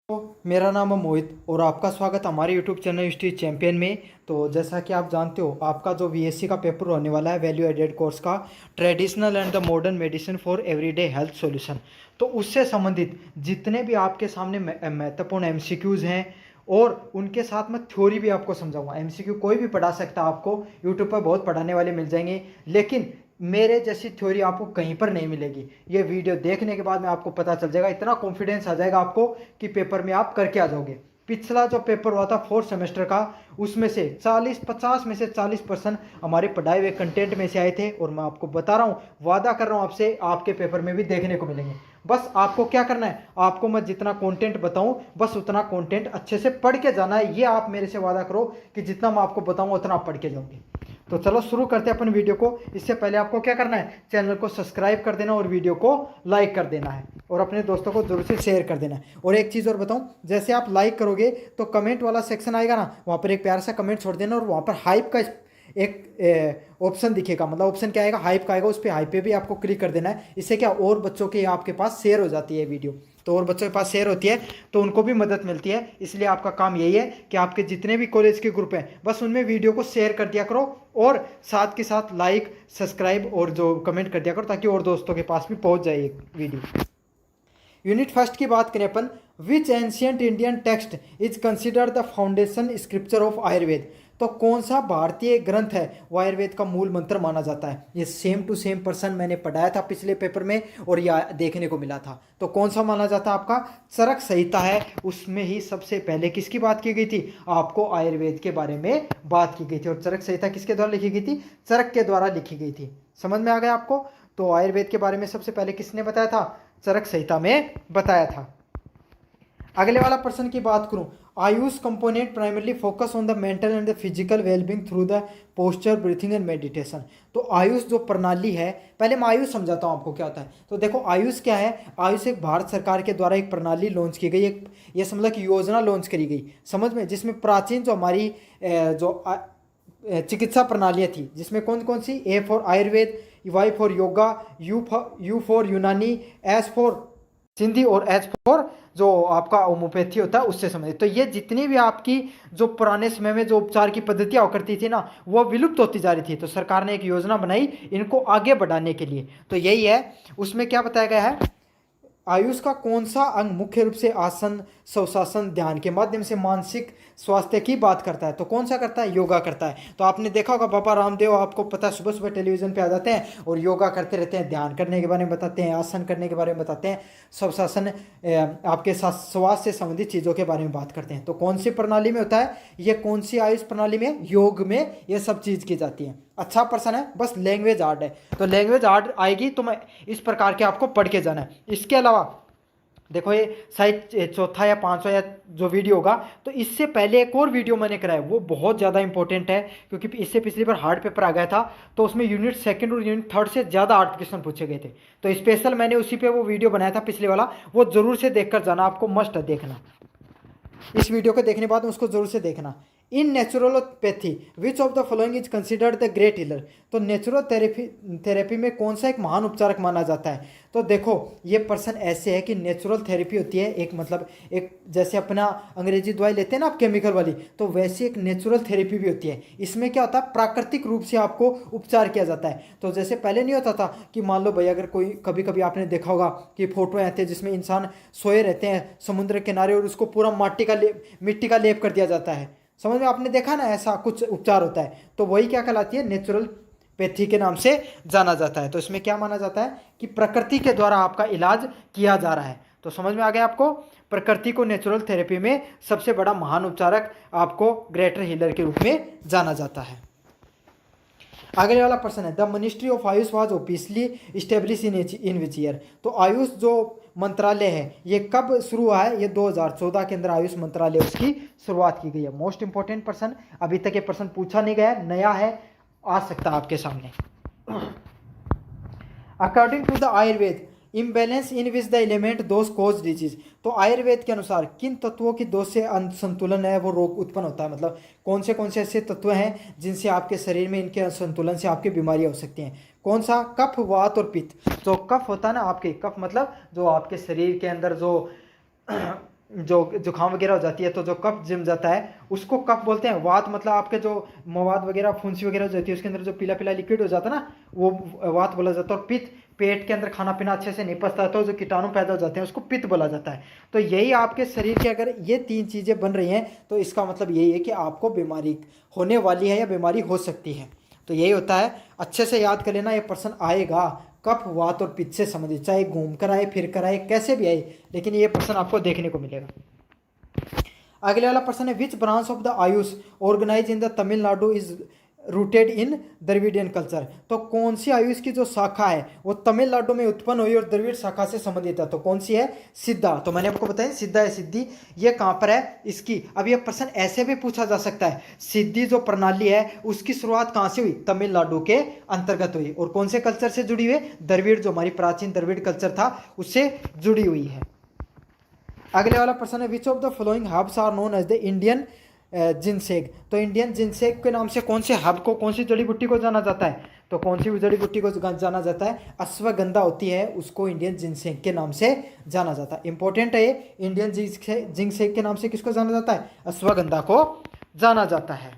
तो मेरा नाम है मोहित और आपका स्वागत हमारे यूट्यूब चैनल हिस्ट्री चैंपियन में। तो जैसा कि आप जानते हो, आपका जो बीएससी का पेपर होने वाला है वैल्यू एडेड कोर्स का, traditional and the modern medicine for everyday health solution, तो उससे संबंधित जितने भी आपके सामने महत्वपूर्ण एमसीक्यूज़ हैं और उनके साथ में थ्योरी भी आपको समझाऊंगा। एमसीक्यू कोई भी पढ़ा सकता है, आपको यूट्यूब पर बहुत पढ़ाने वाले मिल जाएंगे, लेकिन मेरे जैसी थ्योरी आपको कहीं पर नहीं मिलेगी। ये वीडियो देखने के बाद में आपको पता चल जाएगा, इतना कॉन्फिडेंस आ जाएगा आपको कि पेपर में आप करके आ जाओगे। पिछला जो पेपर हुआ था फोर्थ सेमेस्टर का, उसमें से 40-50 में से 40% हमारे पढ़ाए हुए कंटेंट में से आए थे, और मैं आपको बता रहा हूँ, वादा कर रहा हूँ आपसे, आपके पेपर में भी देखने को मिलेंगे। बस आपको क्या करना है, आपको मैं जितना कंटेंट बताऊं बस उतना कंटेंट अच्छे से पढ़ के जाना है। ये आप मेरे से वादा करो कि जितना मैं आपको बताऊंगा उतना आप पढ़ के जाओगे। तो चलो शुरू करते हैं अपन वीडियो को। इससे पहले आपको क्या करना है, चैनल को सब्सक्राइब कर देना और वीडियो को लाइक कर देना है और अपने दोस्तों को जरूर से शेयर कर देना है। और एक चीज़ और बताऊं, जैसे आप लाइक करोगे तो कमेंट वाला सेक्शन आएगा ना, वहाँ पर एक प्यारा सा कमेंट छोड़ देना और वहाँ पर हाइप का एक ऑप्शन दिखेगा। मतलब ऑप्शन क्या आएगा, हाइप का आएगा, उस पर हाइप पे भी आपको क्लिक कर देना है। इससे क्या और बच्चों के आपके पास शेयर हो जाती है वीडियो, तो और बच्चों के पास शेयर होती है तो उनको भी मदद मिलती है। इसलिए आपका काम यही है कि आपके जितने भी कॉलेज के ग्रुप हैं बस उनमें वीडियो को शेयर कर दिया करो और साथ के साथ लाइक सब्सक्राइब और जो कमेंट कर दिया करो, ताकि और दोस्तों के पास भी पहुंच जाए वीडियो। यूनिट फर्स्ट की बात करें अपन, which ancient Indian text is considered the foundation scripture of Ayurveda. तो कौन सा भारतीय ग्रंथ है वो आयुर्वेद का मूल मंत्र माना जाता है। ये सेम टू सेम पर्सन मैंने पढ़ाया था पिछले पेपर में और यह देखने को मिला था। तो कौन सा माना जाता है आपका, चरक संहिता है। उसमें ही सबसे पहले किसकी बात की गई थी, आपको आयुर्वेद के बारे में बात की गई थी। और चरक संहिता किसके द्वारा लिखी गई थी, चरक के द्वारा लिखी गई थी। समझ में आ गया आपको। तो आयुर्वेद के बारे में सबसे पहले किसने बताया था, चरक संहिता में बताया था। अगले वाला प्रश्न की बात करूं, Ayush component primarily focus on the mental and the physical wellbeing through the posture breathing and meditation. तो आयुष जो प्रणाली है, पहले मैं आयुष समझाता हूं आपको क्या होता है। तो देखो आयुष क्या है, आयुष एक भारत सरकार के द्वारा एक प्रणाली लॉन्च की गई, एक ये समझ लो कि योजना लॉन्च करी गई, समझ में, जिसमें प्राचीन जो हमारी चिकित्सा प्रणालियाँ थी, जिसमें कौन कौन सी, A for Ayurveda, Y for yoga, U for Unani, S for Sindhi और एच फॉर जो आपका होम्योपैथी होता है उससे संबंधित। तो ये जितनी भी आपकी जो पुराने समय में जो उपचार की पद्धतियाँ करती थी ना, वो विलुप्त होती जा रही थी। तो सरकार ने एक योजना बनाई इनको आगे बढ़ाने के लिए। तो यही है, उसमें क्या बताया गया है, आयुष का कौन सा अंग मुख्य रूप से आसन, स्वशासन, ध्यान के माध्यम से मानसिक स्वास्थ्य की बात करता है। तो कौन सा करता है, योगा करता है। तो आपने देखा होगा बाबा रामदेव, आपको पता है, सुबह सुबह टेलीविजन पे आ जाते हैं और योगा करते रहते हैं, ध्यान करने के बारे में बताते हैं, आसन करने के बारे में बताते हैं, स्वशासन आपके साथ स्वास्थ्य से संबंधित चीज़ों के बारे में बात करते हैं। तो कौन सी प्रणाली में होता है, ये कौन सी आयुष प्रणाली में, योग में ये सब चीज़ की जाती है। अच्छा प्रश्न है, बस लैंग्वेज आर्ट है। तो लैंग्वेज आर्ट आएगी तो मैं इस प्रकार के आपको पढ़ के जाना है। इसके अलावा देखो, ये शायद चौथा या पांचवा या जो वीडियो होगा, तो इससे पहले एक और वीडियो मैंने कराया, वो बहुत ज़्यादा इंपॉर्टेंट है, क्योंकि इससे पिछली बार हार्ड पेपर आ गया था, तो उसमें यूनिट सेकंड और यूनिट थर्ड से ज़्यादा 8 क्वेश्चन पूछे गए थे। तो स्पेशल मैंने उसी पे वो वीडियो बनाया था पिछले वाला, वो जरूर से देखकर जाना, आपको मस्ट देखना। इस वीडियो को देखने के बाद उसको जरूर से देखना। In naturopathy which of the following is considered the great healer. तो नेचुरल थेरेपी में कौन सा एक महान उपचारक माना जाता है। तो देखो ये प्रश्न ऐसे है कि नेचुरल थेरेपी होती है एक, मतलब एक जैसे अपना अंग्रेजी दवाई लेते हैं ना आप केमिकल वाली, तो वैसे एक नेचुरल थेरेपी भी होती है। इसमें क्या होता है, प्राकृतिक रूप से आपको उपचार किया जाता है। तो जैसे पहले नहीं होता था कि मान लो भाई, अगर कोई कभी कभी आपने देखा होगा कि फोटो आते हैं जिसमें इंसान सोए रहते हैं समुद्र किनारे और उसको पूरा मिट्टी का लेप कर दिया जाता है, समझ में, आपने देखा ना, ऐसा कुछ उपचार होता है। तो वही क्या कहलाती है, नेचुरल पैथी के नाम से जाना जाता है। तो इसमें क्या माना जाता है कि प्रकृति के द्वारा आपका इलाज किया जा रहा है। तो समझ में आ गया आपको, प्रकृति को नेचुरल थेरेपी में सबसे बड़ा महान उपचारक आपको ग्रेटर हीलर के रूप में जाना जाता है। अगले वाला प्रश्न है, the ministry of Ayush was officially establish in which year. तो आयुष जो मंत्रालय है ये कब शुरू हुआ है, ये 2014 के अंदर आयुष मंत्रालय उसकी शुरुआत की गई है। मोस्ट इंपॉर्टेंट प्रश्न, अभी तक ये प्रश्न पूछा नहीं गया, नया है, आ सकता है आपके सामने। According to the Ayurveda, imbalance in which the element dosha cause disease. तो आयुर्वेद के अनुसार किन तत्वों की दोष से असंतुलन है वो रोग उत्पन्न होता है। मतलब कौन से ऐसे तत्व हैं जिनसे आपके शरीर में इनके असंतुलन से आपकी बीमारियां हो सकती हैं। कौन सा, कफ, वात और पित्त। जो कफ होता है ना आपके, कफ मतलब जो आपके शरीर के अंदर जो जो जुकाम वगैरह हो जाती है तो जो कफ जम जाता है उसको कफ बोलते हैं। वात मतलब आपके जो मवाद वगैरह फुंसी वगैरह जो होती है उसके अंदर जो पीला पीला लिक्विड हो जाता है ना, वो वात बोला जाता है। और पित्त, पेट के अंदर खाना पीना अच्छे से नहीं पचता तो जो कीटाणु पैदा हो जाते हैं उसको पित्त बोला जाता है। तो यही आपके शरीर के अगर ये 3 चीज़ें बन रही हैं तो इसका मतलब यही है कि आपको बीमारी होने वाली है या बीमारी हो सकती है। तो यही होता है, अच्छे से याद कर लेना। ये प्रश्न आएगा कफ, वात और पित्त से संबंधित, चाहे घूम कर आए, फिर कर आए, कैसे भी आए, लेकिन ये प्रश्न आपको देखने को मिलेगा। अगले वाला प्रश्न है, which branch of the AYUSH organise in the Tamil Nadu is rooted in Dravidian culture. तो कौन सी आयुष की जो शाखा है वो तमिलनाडु में उत्पन्न हुई और द्रविड़ शाखा से संबंधित है, तो कौन सी है? सिद्धा। तो मैंने आपको बताया सिद्धा है सिद्धि, ये कहाँ पर है इसकी। अब ये प्रश्न ऐसे भी पूछा जा सकता है, सिद्धि जो प्रणाली है उसकी शुरुआत कहाँ से हुई? तमिलनाडु के अंतर्गत हुई। और कौन से कल्चर से जुड़ी हुई? द्रविड़, जो हमारी प्राचीन द्रविड़ कल्चर था उससे जुड़ी हुई है। अगले वाला प्रश्न है, which of the following herbs are known as the Indian ginseng. तो इंडियन जिनसेग के नाम से कौन से हब को, कौन सी जड़ी बूटी को जाना जाता है? तो कौन सी जड़ी बूटी को जाना जाता है? अश्वगंधा होती है, उसको इंडियन जिनसेग के नाम से जाना जाता है। इंपॉर्टेंट है ये, इंडियन जिनसेग के नाम से किसको जाना जाता है? अश्वगंधा को जाना जाता है।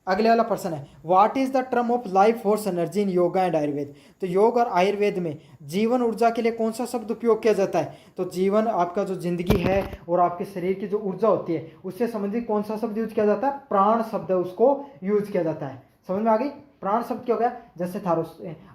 अगले वाला प्रश्न है, what is the term of life force energy in yoga and Ayurveda. तो योग और आयुर्वेद में जीवन ऊर्जा के लिए कौन सा शब्द उपयोग किया जाता है? तो जीवन आपका जो जिंदगी है और आपके शरीर की जो ऊर्जा होती है उससे संबंधित कौन सा शब्द यूज किया जाता है? प्राण शब्द उसको यूज किया जाता है। समझ में आ गई? प्राण शब्द क्या हो गया? जैसे थारो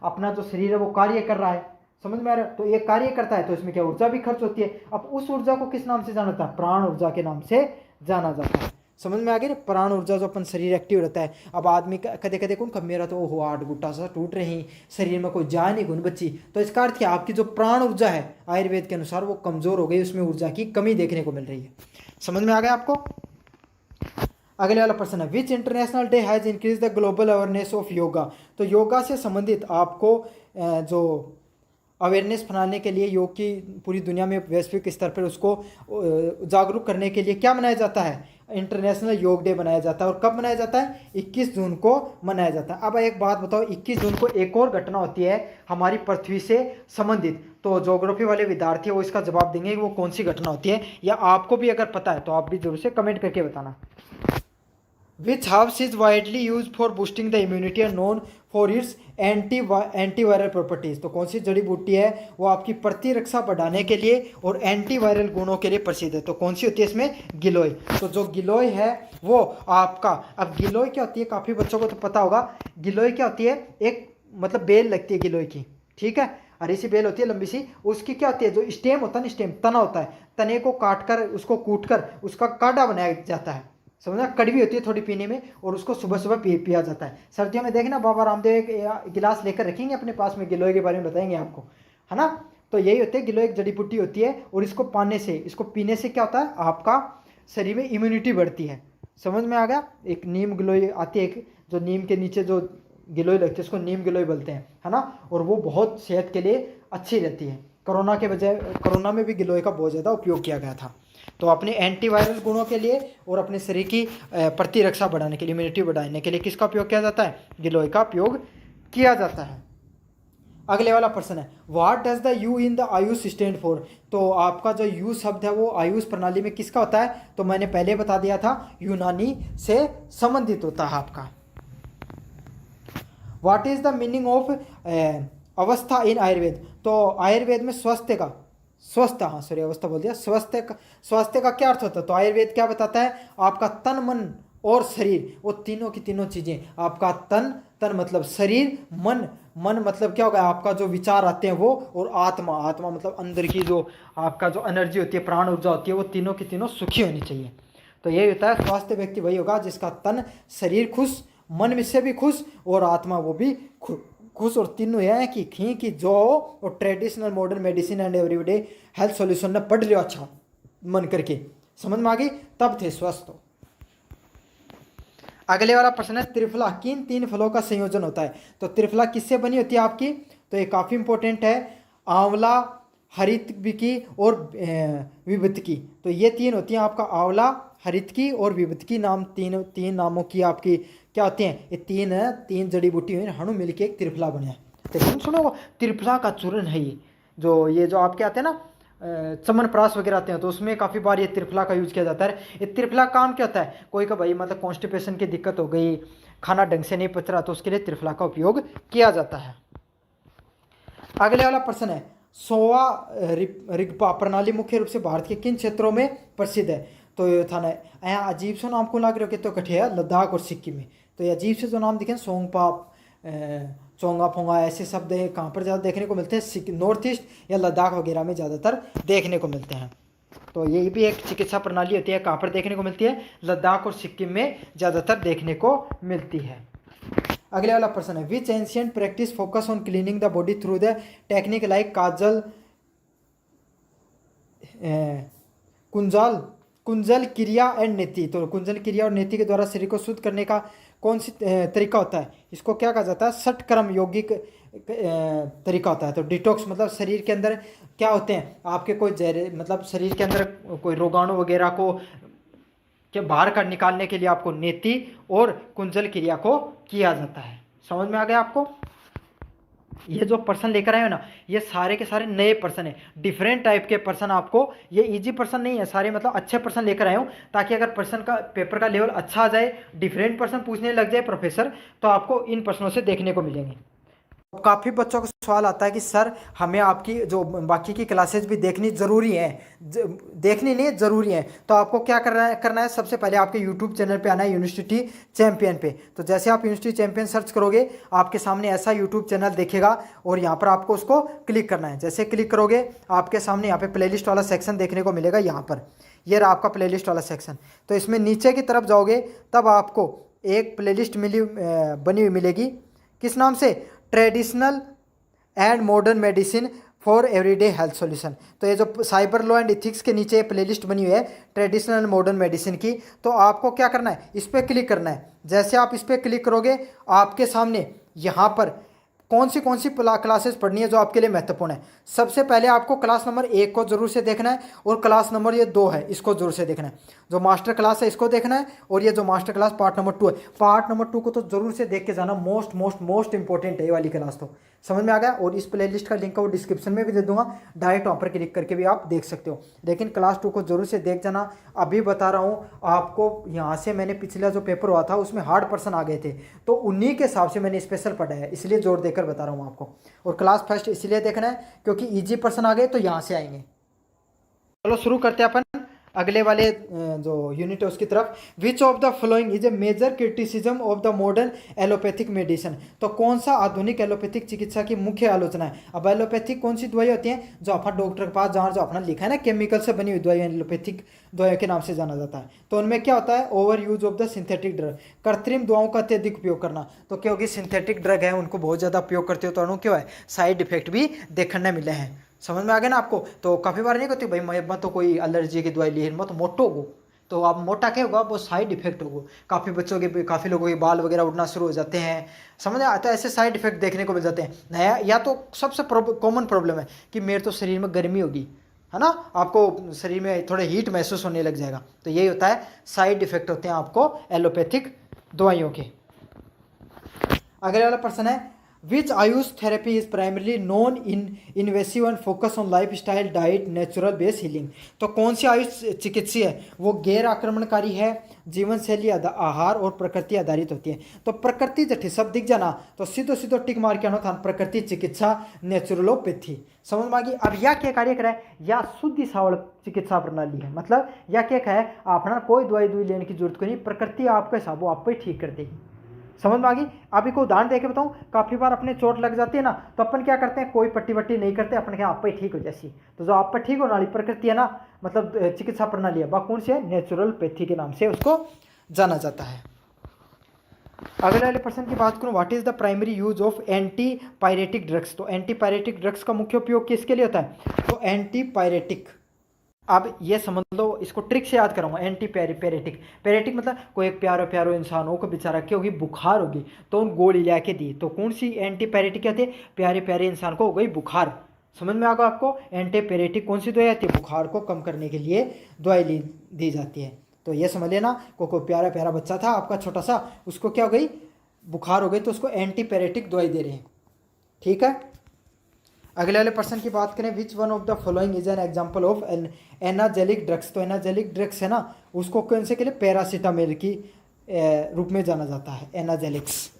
अपना जो शरीर है वो कार्य कर रहा है, समझ में आ रहा है? तो ये कार्य करता है तो इसमें क्या ऊर्जा भी खर्च होती है। अब उस ऊर्जा को किस नाम से जाना जाता है? प्राण ऊर्जा के नाम से जाना जाता है। समझ में आ गई? प्राण ऊर्जा जो अपन शरीर एक्टिव रहता है। अब आदमी कदे कदे कौन, कब मेरा तो ओहो 8 गुट्टा सा टूट रही, शरीर में कोई जान नहीं, गुन बच्ची, तो इसका अर्थ क्या? आपकी जो प्राण ऊर्जा है आयुर्वेद के अनुसार वो कमजोर हो गई, उसमें ऊर्जा की कमी देखने को मिल रही है। समझ में आ गया आपको? अगले वाला प्रश्न है, विच international day has increase the global awareness of yoga. तो योगा से संबंधित आपको जो अवेयरनेस फैलाने के लिए, योग की पूरी दुनिया में वैश्विक स्तर पर उसको जागरूक करने के लिए क्या मनाया जाता है? इंटरनेशनल योग डे मनाया जाता है। और कब मनाया जाता है? 21 जून को मनाया जाता है। अब एक बात बताओ, 21 जून को एक और घटना होती है हमारी पृथ्वी से संबंधित, तो ज्योग्राफी वाले विद्यार्थी वो इसका जवाब देंगे कि वो कौन सी घटना होती है, या आपको भी अगर पता है तो आप भी जरूर से कमेंट करके बताना। Which herbs is widely used for boosting the immunity and known for its antiviral properties. तो कौन सी जड़ी बूटी है वो आपकी प्रतिरक्षा बढ़ाने के लिए और एंटीवायरल गुणों के लिए प्रसिद्ध है? तो कौन सी होती है इसमें? गिलोय। तो जो गिलोय है वो आपका, अब गिलोय क्या होती है काफ़ी बच्चों को तो पता होगा। गिलोय क्या होती है? एक मतलब बेल लगती है गिलोय की, ठीक है, हरी सी बेल होती है लंबी सी, उसकी क्या होती है जो स्टेम होता है ना, स्टेम तना होता है, तने को काट कर उसको कूट कर उसका काढ़ा बनाया जाता है। समझना? कड़वी होती है थोड़ी पीने में और उसको सुबह सुबह पिया जाता है। सर्दियों में देखना बाबा रामदेव एक गिलास लेकर रखेंगे अपने पास में, गिलोय के बारे में बताएंगे आपको, है ना। तो यही होती है, गिलोय एक जड़ी बूटी होती है और इसको पीने से क्या होता है? आपका शरीर में इम्यूनिटी बढ़ती है। समझ में आ गया? एक नीम गिलोय आती है, जो नीम के नीचे जो गिलोय लगती है उसको नीम गिलोय बोलते हैं, है ना। और वो बहुत सेहत के लिए अच्छी रहती है। कोरोना में भी गिलोय का बहुत ज़्यादा उपयोग किया गया था। तो अपने एंटीवायरल गुणों के लिए और अपने शरीर की प्रतिरक्षा बढ़ाने के लिए, इम्यूनिटी बढ़ाने के लिए किसका उपयोग किया जाता है? गिलोय का उपयोग किया जाता है। अगले वाला प्रश्न है, what does the you in the Ayush stand for. तो आपका जो यू शब्द है वो आयुष प्रणाली में किसका होता है? तो मैंने पहले बता दिया था, यूनानी से संबंधित होता है आपका। What is the meaning of अवस्था इन आयुर्वेद। तो आयुर्वेद में स्वास्थ्य का क्या अर्थ होता है? तो आयुर्वेद क्या बताता है? आपका तन, मन और शरीर, वो तीनों की तीनों चीजें, आपका तन मतलब शरीर, मन मतलब क्या होगा? आपका जो विचार आते हैं वो, और आत्मा मतलब अंदर की जो आपका जो एनर्जी होती है, प्राण ऊर्जा होती है, वो तीनों की तीनों सुखी होनी चाहिए। तो यही होता है स्वास्थ्य व्यक्ति वही होगा जिसका तन शरीर खुश, मन में से भी खुश और आत्मा वो भी खुश। और तीनों यह है कि जो और traditional modern medicine and everyday health solution ने पढ़ लियो अच्छा मन करके, समझ में आ गई, तब थे स्वस्थ। अगले वाला प्रश्न है, त्रिफला किन 3 फलों का संयोजन होता है? तो त्रिफला किससे बनी होती है आपकी? तो ये काफ़ी इंपॉर्टेंट है, आंवला, हरितकी और विभूतिकी। तो ये 3 होती हैं आपका, आंवला, हरितकी और विभूतिकी नाम, तीन नामों की आपकी क्या होती हैं? ये 3 जड़ी बूटी हुई हणु मिलके एक त्रिफला बने। तो तुम सुनो, त्रिफला का चूर्ण है ये जो आपके आते हैं ना च्यवनप्राश वगैरह आते हैं तो उसमें काफ़ी बार ये त्रिफला का यूज़ किया जाता है। ये त्रिफला काम क्या होता है, कोई का भाई मतलब कॉन्स्टिपेशन की दिक्कत हो गई, खाना ढंग से नहीं पच रहा, तो उसके लिए त्रिफला का उपयोग किया जाता है। अगले वाला प्रश्न है, सोवा रिगपा प्रणाली मुख्य रूप से भारत के किन क्षेत्रों में प्रसिद्ध है। तो ये था ना, यहाँ अजीब सा नाम को लग रहा है कि तो कठे है लद्दाख और सिक्किम में। तो ये अजीब से जो नाम दिखे सोंगपा, चोंगा फोंगा, ऐसे शब्द कहाँ पर ज़्यादा देखने को मिलते हैं, नॉर्थ ईस्ट या लद्दाख वगैरह में ज़्यादातर देखने को मिलते हैं। तो ये भी एक चिकित्सा प्रणाली होती है, कहाँ पर देखने को मिलती है, लद्दाख और सिक्किम में ज़्यादातर देखने को मिलती है। अगले वाला प्रश्न है, which ancient practice focus on cleaning the body through the technique like kajal kunjal kunjal kriya and नेति। तो कुंजल क्रिया और नेति के द्वारा शरीर को शुद्ध करने का कौन सी तरीका होता है, इसको क्या कहा जाता है, षटक्रम यौगिक तरीका होता है। तो डिटॉक्स मतलब शरीर के अंदर क्या होते हैं आपके कोई जहर, मतलब शरीर के अंदर कोई रोगाणु वगैरह को के बाहर कर निकालने के लिए आपको नेति और कुंजल क्रिया को किया जाता है। समझ में आ गया आपको। ये जो प्रश्न लेकर आए हो ना, ये सारे के सारे नए प्रश्न है, डिफरेंट टाइप के प्रश्न, आपको ये इजी प्रश्न नहीं है सारे, मतलब अच्छे प्रश्न लेकर आए हूँ ताकि अगर प्रश्न का पेपर का लेवल अच्छा आ जाए, डिफरेंट प्रश्न पूछने लग जाए प्रोफेसर, तो आपको इन प्रश्नों से देखने को मिलेंगे। काफ़ी बच्चों का सवाल आता है कि सर हमें आपकी जो बाकी की क्लासेज भी देखनी ज़रूरी है, देखनी नहीं ज़रूरी है, तो आपको क्या करना है, सबसे पहले आपके यूट्यूब चैनल पे आना है यूनिवर्सिटी चैंपियन पे। तो जैसे आप यूनिवर्सिटी चैंपियन सर्च करोगे आपके सामने ऐसा यूट्यूब चैनल दिखेगा और यहाँ पर आपको उसको क्लिक करना है। जैसे क्लिक करोगे आपके सामने यहाँ पर प्लेलिस्ट वाला सेक्शन देखने को मिलेगा, यहाँ पर ये रहा आपका प्लेलिस्ट वाला सेक्शन। तो इसमें नीचे की तरफ जाओगे तब आपको एक प्लेलिस्ट बनी हुई मिलेगी, किस नाम से, traditional and modern medicine for everyday health solution. तो ये जो साइबर लॉ एंड इथिक्स के नीचे प्लेलिस्ट बनी हुई है ट्रेडिशनल एंड मॉडर्न मेडिसिन की, तो आपको क्या करना है, इस पर क्लिक करना है। जैसे आप इस पर क्लिक करोगे आपके सामने यहाँ पर कौन सी क्लासेस पढ़नी है जो आपके लिए महत्वपूर्ण है। सबसे पहले आपको क्लास नंबर 1 को जरूर से देखना है और क्लास नंबर ये 2 है इसको जरूर से देखना है। जो मास्टर क्लास है इसको देखना है और ये जो मास्टर क्लास पार्ट नंबर 2 है, पार्ट नंबर 2 को तो जरूर से देख के जाना, मोस्ट इंपॉर्टेंट है ये वाली क्लास। तो समझ में आ गया। और इस प्लेलिस्ट का लिंक वो डिस्क्रिप्शन में भी दे दूंगा, डायरेक्ट वहाँ पर क्लिक करके भी आप देख सकते हो। लेकिन क्लास 2 को जरूर से देख जाना। अभी बता रहा हूँ आपको, यहाँ से मैंने पिछला जो पेपर हुआ था उसमें हार्ड पर्सन आ गए थे, तो उन्हीं के हिसाब से मैंने स्पेशल पढ़ा है, इसलिए जोर देकर बता रहा हूँ आपको। और क्लास फर्स्ट इसलिए देखना है क्योंकि इजी पर्सन आ गए तो यहाँ से आएंगे। चलो शुरू करते हैं अपन अगले वाले जो यूनिट है उसकी तरफ। Which of the following is a major criticism of the modern allopathic medicine. तो कौन सा आधुनिक एलोपैथिक चिकित्सा की मुख्य आलोचना है। अब एलोपैथिक कौन सी दवाई होती हैं, जो अपना डॉक्टर के पास जहाँ जो अपना लिखा है ना केमिकल से बनी हुई दवाई एलोपैथिक दवाइयों के नाम से जाना जाता है। तो उनमें क्या होता है, over use of the synthetic drug, कृत्रिम दवाओं का अत्यधिक उपयोग करना। तो क्योंकि सिंथेटिक ड्रग है उनको बहुत ज़्यादा उपयोग करते हो तो उनको क्या है, साइड इफेक्ट भी देखने मिले हैं। समझ में आ गया ना आपको। तो काफ़ी बार नहीं कहती भाई मैं तो कोई एलर्जी की दवाई ली है, मैं तो मोटो हो, तो आप मोटा क्या होगा, वो साइड इफेक्ट होगा। काफ़ी बच्चों के, काफ़ी लोगों के बाल वगैरह उड़ना शुरू हो जाते हैं, समझ में आता है, ऐसे साइड इफेक्ट देखने को मिल जाते हैं। नया या तो सबसे कॉमन प्रॉब्लम है कि मेरे तो शरीर में गर्मी होगी, है ना, आपको शरीर में थोड़े हीट महसूस होने लग जाएगा। तो यही होता है, साइड इफेक्ट होते हैं आपको एलोपैथिक दवाइयों के। अगले वाला प्रश्न है, which AYUSH therapy is primarily non invasive and focus on lifestyle diet natural base healing. तो कौन सी आयुष चिकित्सा है, वो गैर आक्रमणकारी है, जीवन शैली आहार और प्रकृति आधारित होती है। तो प्रकृति जठी सब दिख जाना तो सीधो सीधो टिक मार के आना था, प्रकृति चिकित्सा नेचुरलोपैथी। समझ में आ गई। अब यह क्या कार्य करे, या शुद्ध सावल चिकित्सा प्रणाली है, मतलब यह क्या है, अपना कोई दवाई लेने की जरूरत को नहीं, प्रकृति आपके हिसाब आप ही ठीक कर देगी। समझ में आ गई। अभी को उदाहरण देके बताऊं, काफी बार अपने चोट लग जाती है ना, तो अपन क्या करते हैं, कोई पट्टी वट्टी नहीं करते, अपन क्या आप पे ठीक हो जैसी। तो जो आप पे ठीक होने वाली प्रकृति है ना, मतलब चिकित्सा प्रणाली है, वह कौन सी है, नेचुरलोपैथी के नाम से उसको जाना जाता है। अगले वाले प्रश्न की बात करूं, what is the primary use of anti pyretic drugs. तो एंटी पायरेटिक ड्रग्स का मुख्य उपयोग किसके लिए होता है, तो एंटी पायरेटिक, अब ये समझ लो, इसको ट्रिक से याद कराऊंगा। एंटी पैरेटिक मतलब कोई एक प्यारो इंसान हो को बेचारा क्या होगी, बुखार होगी, तो उन गोली ला के दी। तो कौन सी एंटी पैरेटिक कहते हैं, प्यारे इंसान को हो गई बुखार। समझ में आ गया आपको। एंटी पैरेटिक कौन सी दवाई आती है, बुखार को कम करने के लिए दवाई दी जाती है। तो ये समझ लेना, कोई प्यारा बच्चा था आपका छोटा सा, उसको क्या हो गई, बुखार हो गई, तो उसको एंटी पैरेटिक दवाई दे रहे हैं। ठीक है। अगले वाले प्रश्न की बात करें, which one of the following is an example of analgesic drugs. तो एनाजेलिक ड्रग्स है ना, उसको कौन से के लिए पैरासीटामोल की रूप में जाना जाता है, एनाजेलिक्स।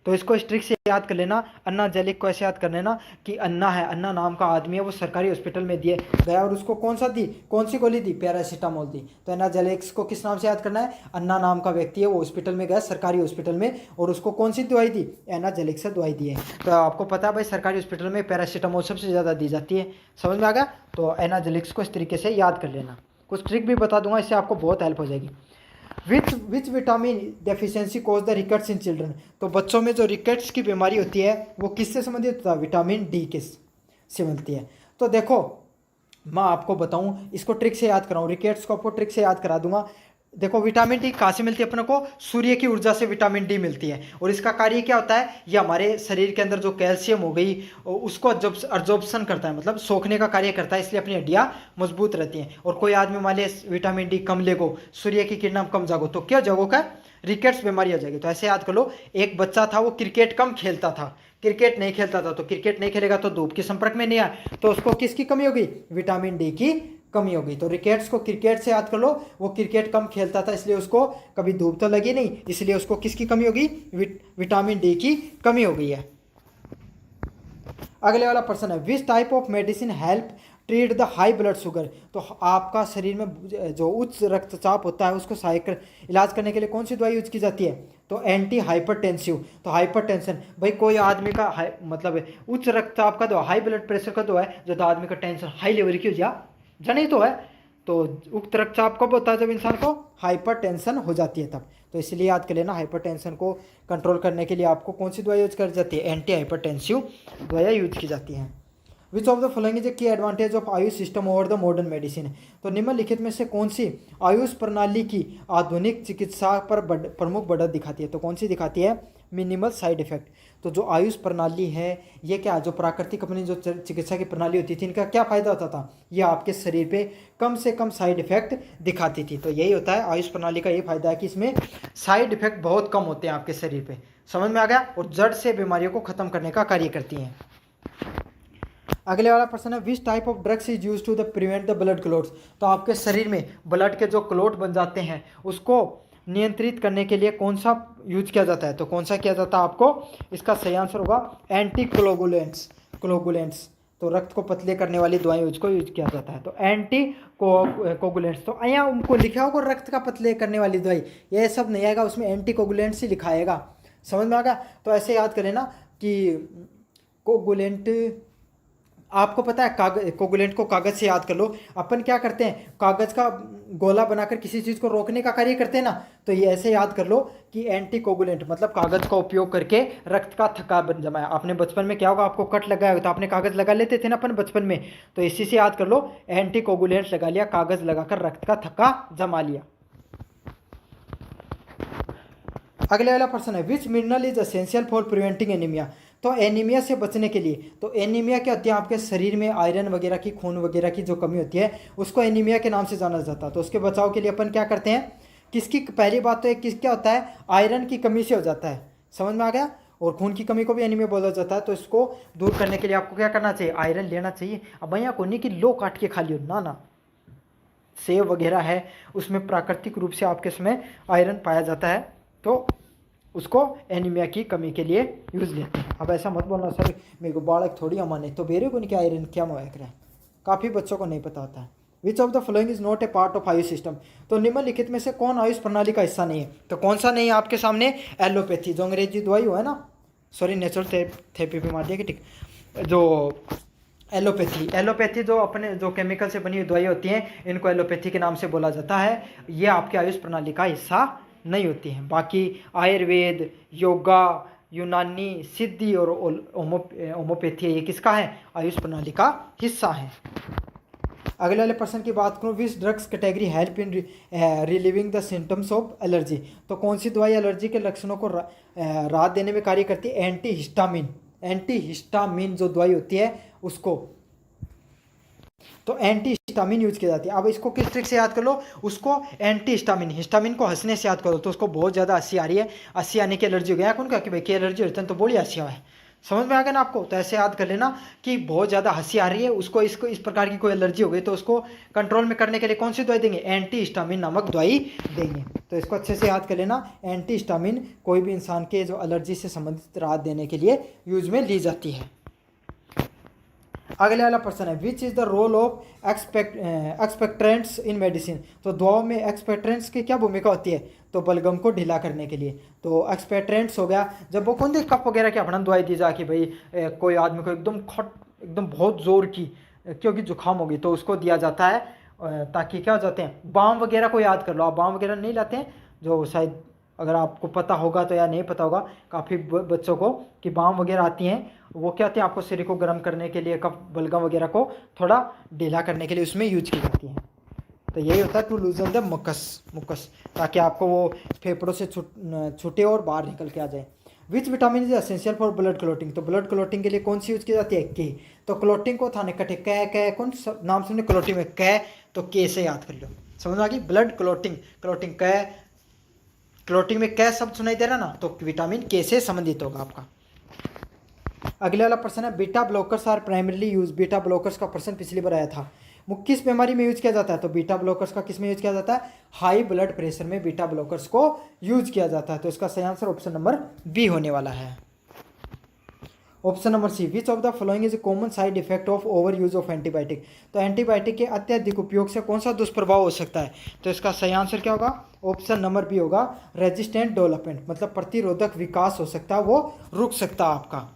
तो इसको इस ट्रिक से याद कर लेना। अन्ना जेलिक को ऐसे याद कर लेना कि अन्ना है, अन्ना नाम का आदमी है, वो सरकारी हॉस्पिटल में दिए गया और उसको कौन सा दी, कौन सी गोली दी, पैरासीटामोल दी। तो अन्ना जेलिक्स को किस नाम से याद करना है, अन्ना नाम का व्यक्ति है, वो हॉस्पिटल में गया, सरकारी हॉस्पिटल में, और उसको कौन सी दवाई दी, एना जेलिक्स से दवाई दी है। तो आपको पता है भाई सरकारी हॉस्पिटल में पैरासीटामोल सबसे ज़्यादा दी जाती है, समझ में आ गया। तो एना जेलिक्स को इस तरीके से याद कर लेना। कुछ ट्रिक भी बता दूंगा, इससे आपको बहुत हेल्प हो जाएगी। Which vitamin deficiency cause the rickets in children. तो बच्चों में जो रिकेट्स की बीमारी होती है वो किससे संबंधित होता है, विटामिन डी के से मिलती है। तो देखो मैं आपको बताऊं, इसको ट्रिक से याद कराऊं, रिकेट्स को आपको ट्रिक से याद करा दूंगा। देखो विटामिन डी कहाँ से मिलती है अपने को, सूर्य की ऊर्जा से विटामिन डी मिलती है। और इसका कार्य क्या होता है, ये हमारे शरीर के अंदर जो कैल्शियम हो गई उसको अर्जॉर्प्शन करता है, मतलब सोखने का कार्य करता है, इसलिए अपनी हड्डियां मजबूत रहती हैं। और कोई आदमी मान लिया विटामिन डी कम लेगो, सूर्य की किरणें कम जागो, तो क्या जागो का रिकेट्स बीमारी हो जाएगी। तो ऐसे याद कर लो, एक बच्चा था वो क्रिकेट कम खेलता था, क्रिकेट नहीं खेलता था, तो क्रिकेट नहीं खेलेगा तो धूप के संपर्क में नहीं आया, तो उसको किसकी कमी होगी, विटामिन डी की कमी हो गई। तो रिकेट्स को क्रिकेट से याद कर लो, वो क्रिकेट कम खेलता था इसलिए उसको कभी धूप तो लगी नहीं, इसलिए उसको किसकी कमी होगी, विटामिन डी की कमी हो गई है। अगले वाला प्रश्न है, which type of medicine help treat the high blood sugar. तो आपका शरीर में जो उच्च रक्तचाप होता है उसको सहायक इलाज करने के लिए कौन सी दवाई यूज की जाती है, तो एंटी हाइपरटेंसिव। तो हाइपरटेंशन भाई कोई आदमी का मतलब उच्च रक्तचाप का दवा, हाई ब्लड प्रेशर का दवा है, जो आदमी का टेंशन हाई लेवल की हो जाए जनी तो है, तो उक्त रक्तचाप कब होता है, जब इंसान को हाइपरटेंशन हो जाती है तब। तो इसलिए याद कर लेना, हाइपरटेंशन को कंट्रोल करने के लिए आपको कौन सी दवाई यूज कर जाती है, एंटी हाइपरटेंसिव दवाइयाँ यूज की जाती हैं। Which of the following is a key advantage of AYUSH system over the modern medicine. तो निम्नलिखित में से कौन सी आयुष प्रणाली की आधुनिक चिकित्सा पर प्रमुख बढ़त दिखाती है। तो कौन सी दिखाती है, मिनिमल साइड इफेक्ट। तो जो आयुष प्रणाली है ये क्या, जो प्राकृतिक अपनी जो चिकित्सा की प्रणाली होती थी, इनका क्या फ़ायदा होता था, ये आपके शरीर पे कम से कम साइड इफेक्ट दिखाती थी। तो यही होता है आयुष प्रणाली का, ये फायदा है कि इसमें साइड इफेक्ट बहुत कम होते हैं आपके शरीर पे, समझ में आ गया, और जड़ से बीमारियों को खत्म करने का कार्य करती हैं। अगले वाला प्रश्न है, which type of drugs is use to the prevent the blood clots. तो आपके शरीर में ब्लड के जो क्लॉट बन जाते हैं उसको नियंत्रित करने के लिए कौन सा यूज किया जाता है, तो कौन सा किया जाता है आपको, इसका सही आंसर होगा एंटी कोगुलेंट्स। तो रक्त को पतले करने वाली दवाई उसको यूज किया जाता है, तो एंटी कोगुलेंट्स। तो यहाँ उनको लिखा होगा रक्त का पतले करने वाली दवाई, ये सब नहीं आएगा, उसमें एंटी कोगुलेंट्स ही लिखा आएगा, समझ में आ गया। तो ऐसे याद करें ना कि कोगुलेंट, आपको पता है कोगुलेंट को कागज से याद कर लो। अपन क्या करते हैं, कागज का गोला बनाकर किसी चीज़ को रोकने का कार्य करते हैं ना, तो ये ऐसे याद कर लो कि एंटी कोगुलेंट मतलब कागज का उपयोग करके रक्त का थक्का बन जमाया। आपने बचपन में क्या होगा, आपको कट लगा है तो आपने कागज लगा लेते थे ना अपन बचपन में, तो इसी से याद कर लो एंटी कोगुलेंट लगा लिया, कागज लगाकर रक्त का थक्का जमा लिया। अगले वाला प्रश्न है, विच mineral is essential for preventing anaemia. तो एनीमिया से बचने के लिए, तो एनीमिया क्या होती है, आपके शरीर में आयरन वगैरह की, खून वगैरह की जो कमी होती है उसको एनीमिया के नाम से जाना जाता है। तो उसके बचाव के लिए अपन क्या करते हैं, किसकी, पहली बात तो एक किस क्या होता है, आयरन की कमी से हो जाता है, समझ में आ गया, और खून की कमी को भी एनीमिया बोला जाता है। तो इसको दूर करने के लिए आपको क्या करना चाहिए, आयरन लेना चाहिए। अब भैया को नहीं कि लो काट के खा लियो, ना, सेब वगैरह है उसमें प्राकृतिक रूप से आपके इसमें आयरन पाया जाता है, तो उसको एनीमिया की कमी के लिए यूज लेते हैं। अब ऐसा मत बोलना सर मेरे को बालक थोड़ी अमाने, तो बेरे को नहीं क्या आयरन क्या मवाक रहा है, काफ़ी बच्चों को नहीं पता होता है। Which of the following is not A part of AYUSH system. तो निम्नलिखित में से कौन आयुष प्रणाली का हिस्सा नहीं है, तो कौन सा नहीं है आपके सामने, एलोपैथी, जो अंग्रेजी दवाई हुआ है ना, सॉरी नेचुरल थेरेपी पे मार दिया कि ठीक, जो एलोपैथी जो अपने जो केमिकल से बनी हुई दवाई होती हैं इनको एलोपैथी के नाम से बोला जाता है, ये आपके आयुष प्रणाली का हिस्सा नहीं होती हैं। बाकी आयुर्वेद, योगा, यूनानी, सिद्धि और होम्योपैथी ये किसका है, आयुष प्रणाली का हिस्सा है। अगले वाले प्रश्न की बात करूँ, which drugs category help in relieving the symptoms of allergy. तो कौन सी दवाई एलर्जी के लक्षणों को राहत देने में कार्य करती है, एंटीहिस्टामिन जो दवाई होती है उसको, तो एंटीहिस्टामिन यूज की जाती है। अब इसको किस ट्रिक से याद कर लो, उसको हिस्टामिन को हंसने से याद करो, तो उसको बहुत ज़्यादा हंसी आ रही है, हंसी आने की एलर्जी हो गया कौन का कि भाई की एलर्जी होती है तो बोली हंसी है, समझ में आ गया ना आपको। तो ऐसे याद कर लेना कि बहुत ज़्यादा हंसी आ रही है, उसको इसको इस प्रकार की कोई एलर्जी हो गई तो उसको कंट्रोल में करने के लिए कौन सी दवाई देंगे, एंटी हिस्टामिन नामक दवाई देंगे। तो इसको अच्छे से याद कर लेना, एंटी हिस्टामिन कोई भी इंसान के जो एलर्जी से संबंधित राहत देने के लिए यूज में ली जाती है। अगले वाला प्रश्न है, which is the role of expectorants in medicine. तो दवाओं में एक्सपेक्ट्रेंट्स की क्या भूमिका होती है, तो बलगम को ढीला करने के लिए। तो एक्सपेक्ट्रेंट्स हो गया, जब वो कौन सी कफ वगैरह की अपना दवाई दी जा कि भाई कोई आदमी को एकदम बहुत जोर की क्योंकि जुकाम होगी तो उसको दिया जाता है, ताकि क्या हो जाते हैं, बाम वगैरह को याद कर लो आप, बाम वगैरह नहीं लाते हैं जो शायद अगर आपको पता होगा तो या नहीं पता होगा काफ़ी बच्चों को कि बाम वगैरह आती हैं, वो क्या आती है आपको शरीर को गर्म करने के लिए, कफ बलगम वगैरह को थोड़ा ढीला करने के लिए उसमें यूज की जाती हैं। तो यही होता है टू लूजन द मुकस, ताकि आपको वो फेफड़ों से छूटे और बाहर निकल के आ जाए। Which vitamin is essential for blood clotting. तो ब्लड क्लोटिंग के लिए कौन सी यूज की जाती है, के। तो क्लोटिंग को थाने कटे कै कौन नाम सुनने क्लोटिंग में कै, तो के से याद कर लो, समझ आ गई। ब्लड क्लोटिंग कै, क्लोटिंग में कै शब्द सुनाई दे रहा ना, तो विटामिन के से संबंधित होगा आपका। अगले वाला प्रश्न है, beta blockers are primarily use. Beta blockers का प्रश्न पिछली बार आया था, वो किस बीमारी में यूज किया जाता है, तो बीटा ब्लॉकर्स का किस में यूज किया जाता है, हाई ब्लड प्रेशर में बीटा ब्लॉकर्स को यूज किया जाता है। तो इसका सही आंसर ऑप्शन नंबर बी होने वाला है। Option number C, which of the following is common side effect of over use of antibiotic. तो एंटीबायोटिक के अत्यधिक उपयोग से कौन सा दुष्प्रभाव हो सकता है, तो इसका सही आंसर क्या होगा, ऑप्शन नंबर बी होगा, रेजिस्टेंट डेवलपमेंट, मतलब प्रतिरोधक विकास हो सकता है, वो रुक सकता है आपका।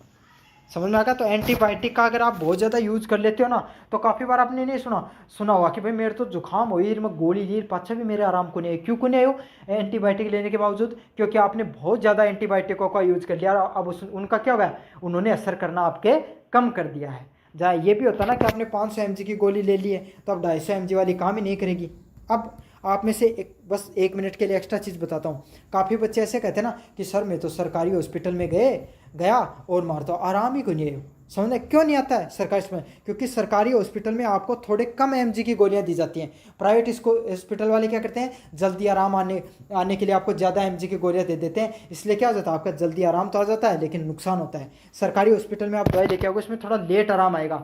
समझ में आ गया। तो एंटीबायोटिक का अगर आप बहुत ज़्यादा यूज कर लेते हो ना, तो काफ़ी बार आपने नहीं सुना होगा कि भाई मेरे तो जुकाम हो मैं गोली ली पाछा भी मेरे आराम को नहीं है। क्यों को नहीं हो एंटीबायोटिक लेने के बावजूद, क्योंकि आपने बहुत ज़्यादा एंटीबायोटिकों का यूज कर लिया, अब उनका क्या होगा, उन्होंने असर करना आपके कम कर दिया है। जहाँ ये भी होता ना कि आपने 500 mg की गोली ले ली है तो अब 250 mg वाली काम ही नहीं करेगी। अब आप में से बस 1 मिनट के लिए एक्स्ट्रा चीज़ बताता हूँ, काफ़ी बच्चे ऐसे कहते हैं ना कि सर मैं तो सरकारी हॉस्पिटल में गया और मारता हूँ, आराम ही को नहीं है। समझने क्यों नहीं आता है सरकारी में, क्योंकि सरकारी हॉस्पिटल में आपको थोड़े कम mg की गोलियां दी जाती हैं। प्राइवेट इसको हॉस्पिटल वाले क्या करते हैं, जल्दी आराम आने के लिए आपको ज़्यादा mg की गोलियां दे देते हैं, इसलिए क्या हो जाता है आपका जल्दी आराम तो आ जाता है लेकिन नुकसान होता है। सरकारी हॉस्पिटल में आप दवाई लेके आओगे उसमें थोड़ा लेट आराम आएगा,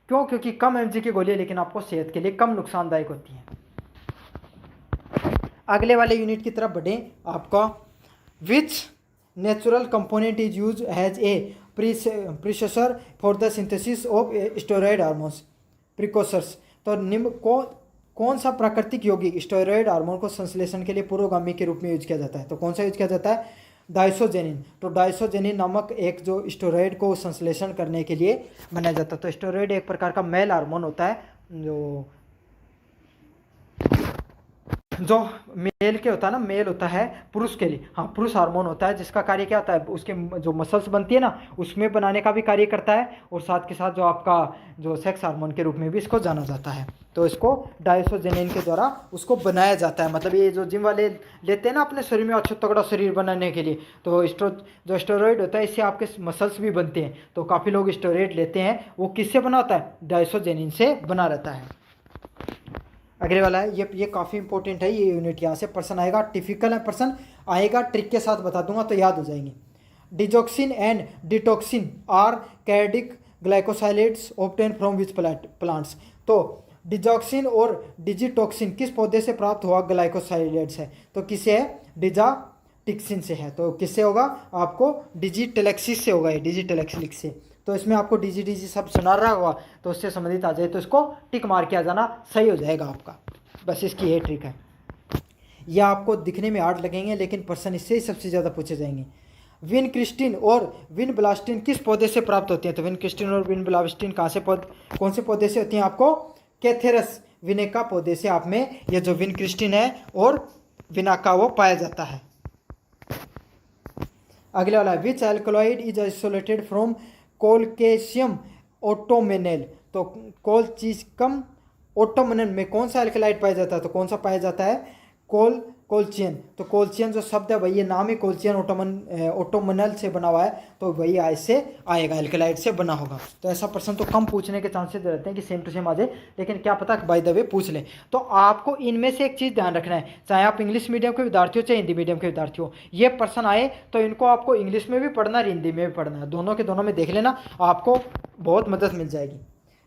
क्यों, क्योंकि कम mg की गोलियाँ लेकिन आपको सेहत के लिए कम नुकसानदायक होती हैं। अगले वाले यूनिट की तरफ बढ़ें, आपका which natural component is use has a precursor for the synthesis of steroid hormones precursors. तो निम्न कौन सा प्राकृतिक यौगिक स्टेरॉयड हार्मोन को संश्लेषण के लिए पूर्वगामी के रूप में यूज किया जाता है, तो कौन सा यूज किया जाता है, डाइसोजेनिन। तो डाइसोजेनिन नामक एक जो स्टेरॉयड को संश्लेषण करने के लिए बनाया जाता है। तो स्टेरॉयड एक प्रकार का मेल हार्मोन होता है जो मेल के होता है ना, मेल होता है पुरुष के लिए, हाँ पुरुष हार्मोन होता है, जिसका कार्य क्या होता है, उसके जो मसल्स बनती है ना उसमें बनाने का भी कार्य करता है, और साथ के साथ जो आपका जो सेक्स हार्मोन के रूप में भी इसको जाना जाता है। तो इसको डाइसोजेनिन के द्वारा उसको बनाया जाता है। मतलब ये जो जिम वाले लेते हैं ना अपने शरीर में अच्छा तगड़ा शरीर बनाने के लिए, तो जो स्टेरॉयड होता है इससे आपके मसल्स भी बनते हैं। तो काफ़ी लोग स्टेरॉयड लेते हैं, वो किससे बना होता है, डाइसोजेनिन से बना रहता है। अगले वाला है, ये काफ़ी इंपॉर्टेंट है ये यूनिट, यहाँ से पर्सन आएगा, टिपिकल है पर्सन आएगा, ट्रिक के साथ बता दूंगा तो याद हो जाएंगे। Digoxin and digitoxin are cardiac glycosylates obtain from which plants. तो डिजॉक्सिन और डिजिटॉक्सिन किस पौधे से प्राप्त हुआ ग्लाइकोसाइलेट्स है, तो किसे है, डिजाटिक्सिन से है। तो किससे होगा, आपको डिजिटेलेक्सिस से होगा, ये डिजिटेलेक्सिस से। तो इसमें आपको डीजी सब सुना रहा होगा तो उससे संबंधित आ जाए तो इसको टिक मार के आ जाना, सही हो जाएगा आपका। बस इसकी ये ट्रिक है। यह आपको दिखने में हार्ड लगेंगे लेकिन पर्सन इससे ही सबसे ज़्यादा पूछे जाएंगे। विनक्रिस्टिन और विनब्लास्टिन किस पौधे से प्राप्त होती हैं, तो विनक्रिस्टिन और विनब्लास्टिन कहाँ से कौन से पौधे से होती हैं, आपको कैथेरस विनेका पौधे से आप में ये जो विनक्रिस्टिन है और विनाका वो पाया जाता है। अगले वाला, विच एल्कलॉइड इज आइसोलेटेड फ्रॉम कोलकेशियम ऑटोमेनेल। तो कोलचीकम ऑटोमेनल में कौन सा एल्कलाइड पाया जाता है, तो कौन सा पाया जाता है, कोल्चियन। तो कोल्चियन जो शब्द है वही ये नाम ही कोल्चियन ऑटोमनल से बना हुआ है, तो वही आई से आएगा, एल्केलाइड से बना होगा। तो ऐसा प्रश्न तो कम पूछने के चांसेस रहते हैं कि सेम टू सेम आ जाए, लेकिन क्या पता बाय द वे पूछ ले। तो आपको इनमें से एक चीज़ ध्यान रखना है, चाहे आप इंग्लिश मीडियम के विद्यार्थी हो चाहे हिंदी मीडियम के विद्यार्थी हो, ये प्रश्न आए तो इनको आपको इंग्लिश में भी पढ़ना है, हिंदी में भी पढ़ना है, दोनों के दोनों में देख लेना, आपको बहुत मदद मिल जाएगी।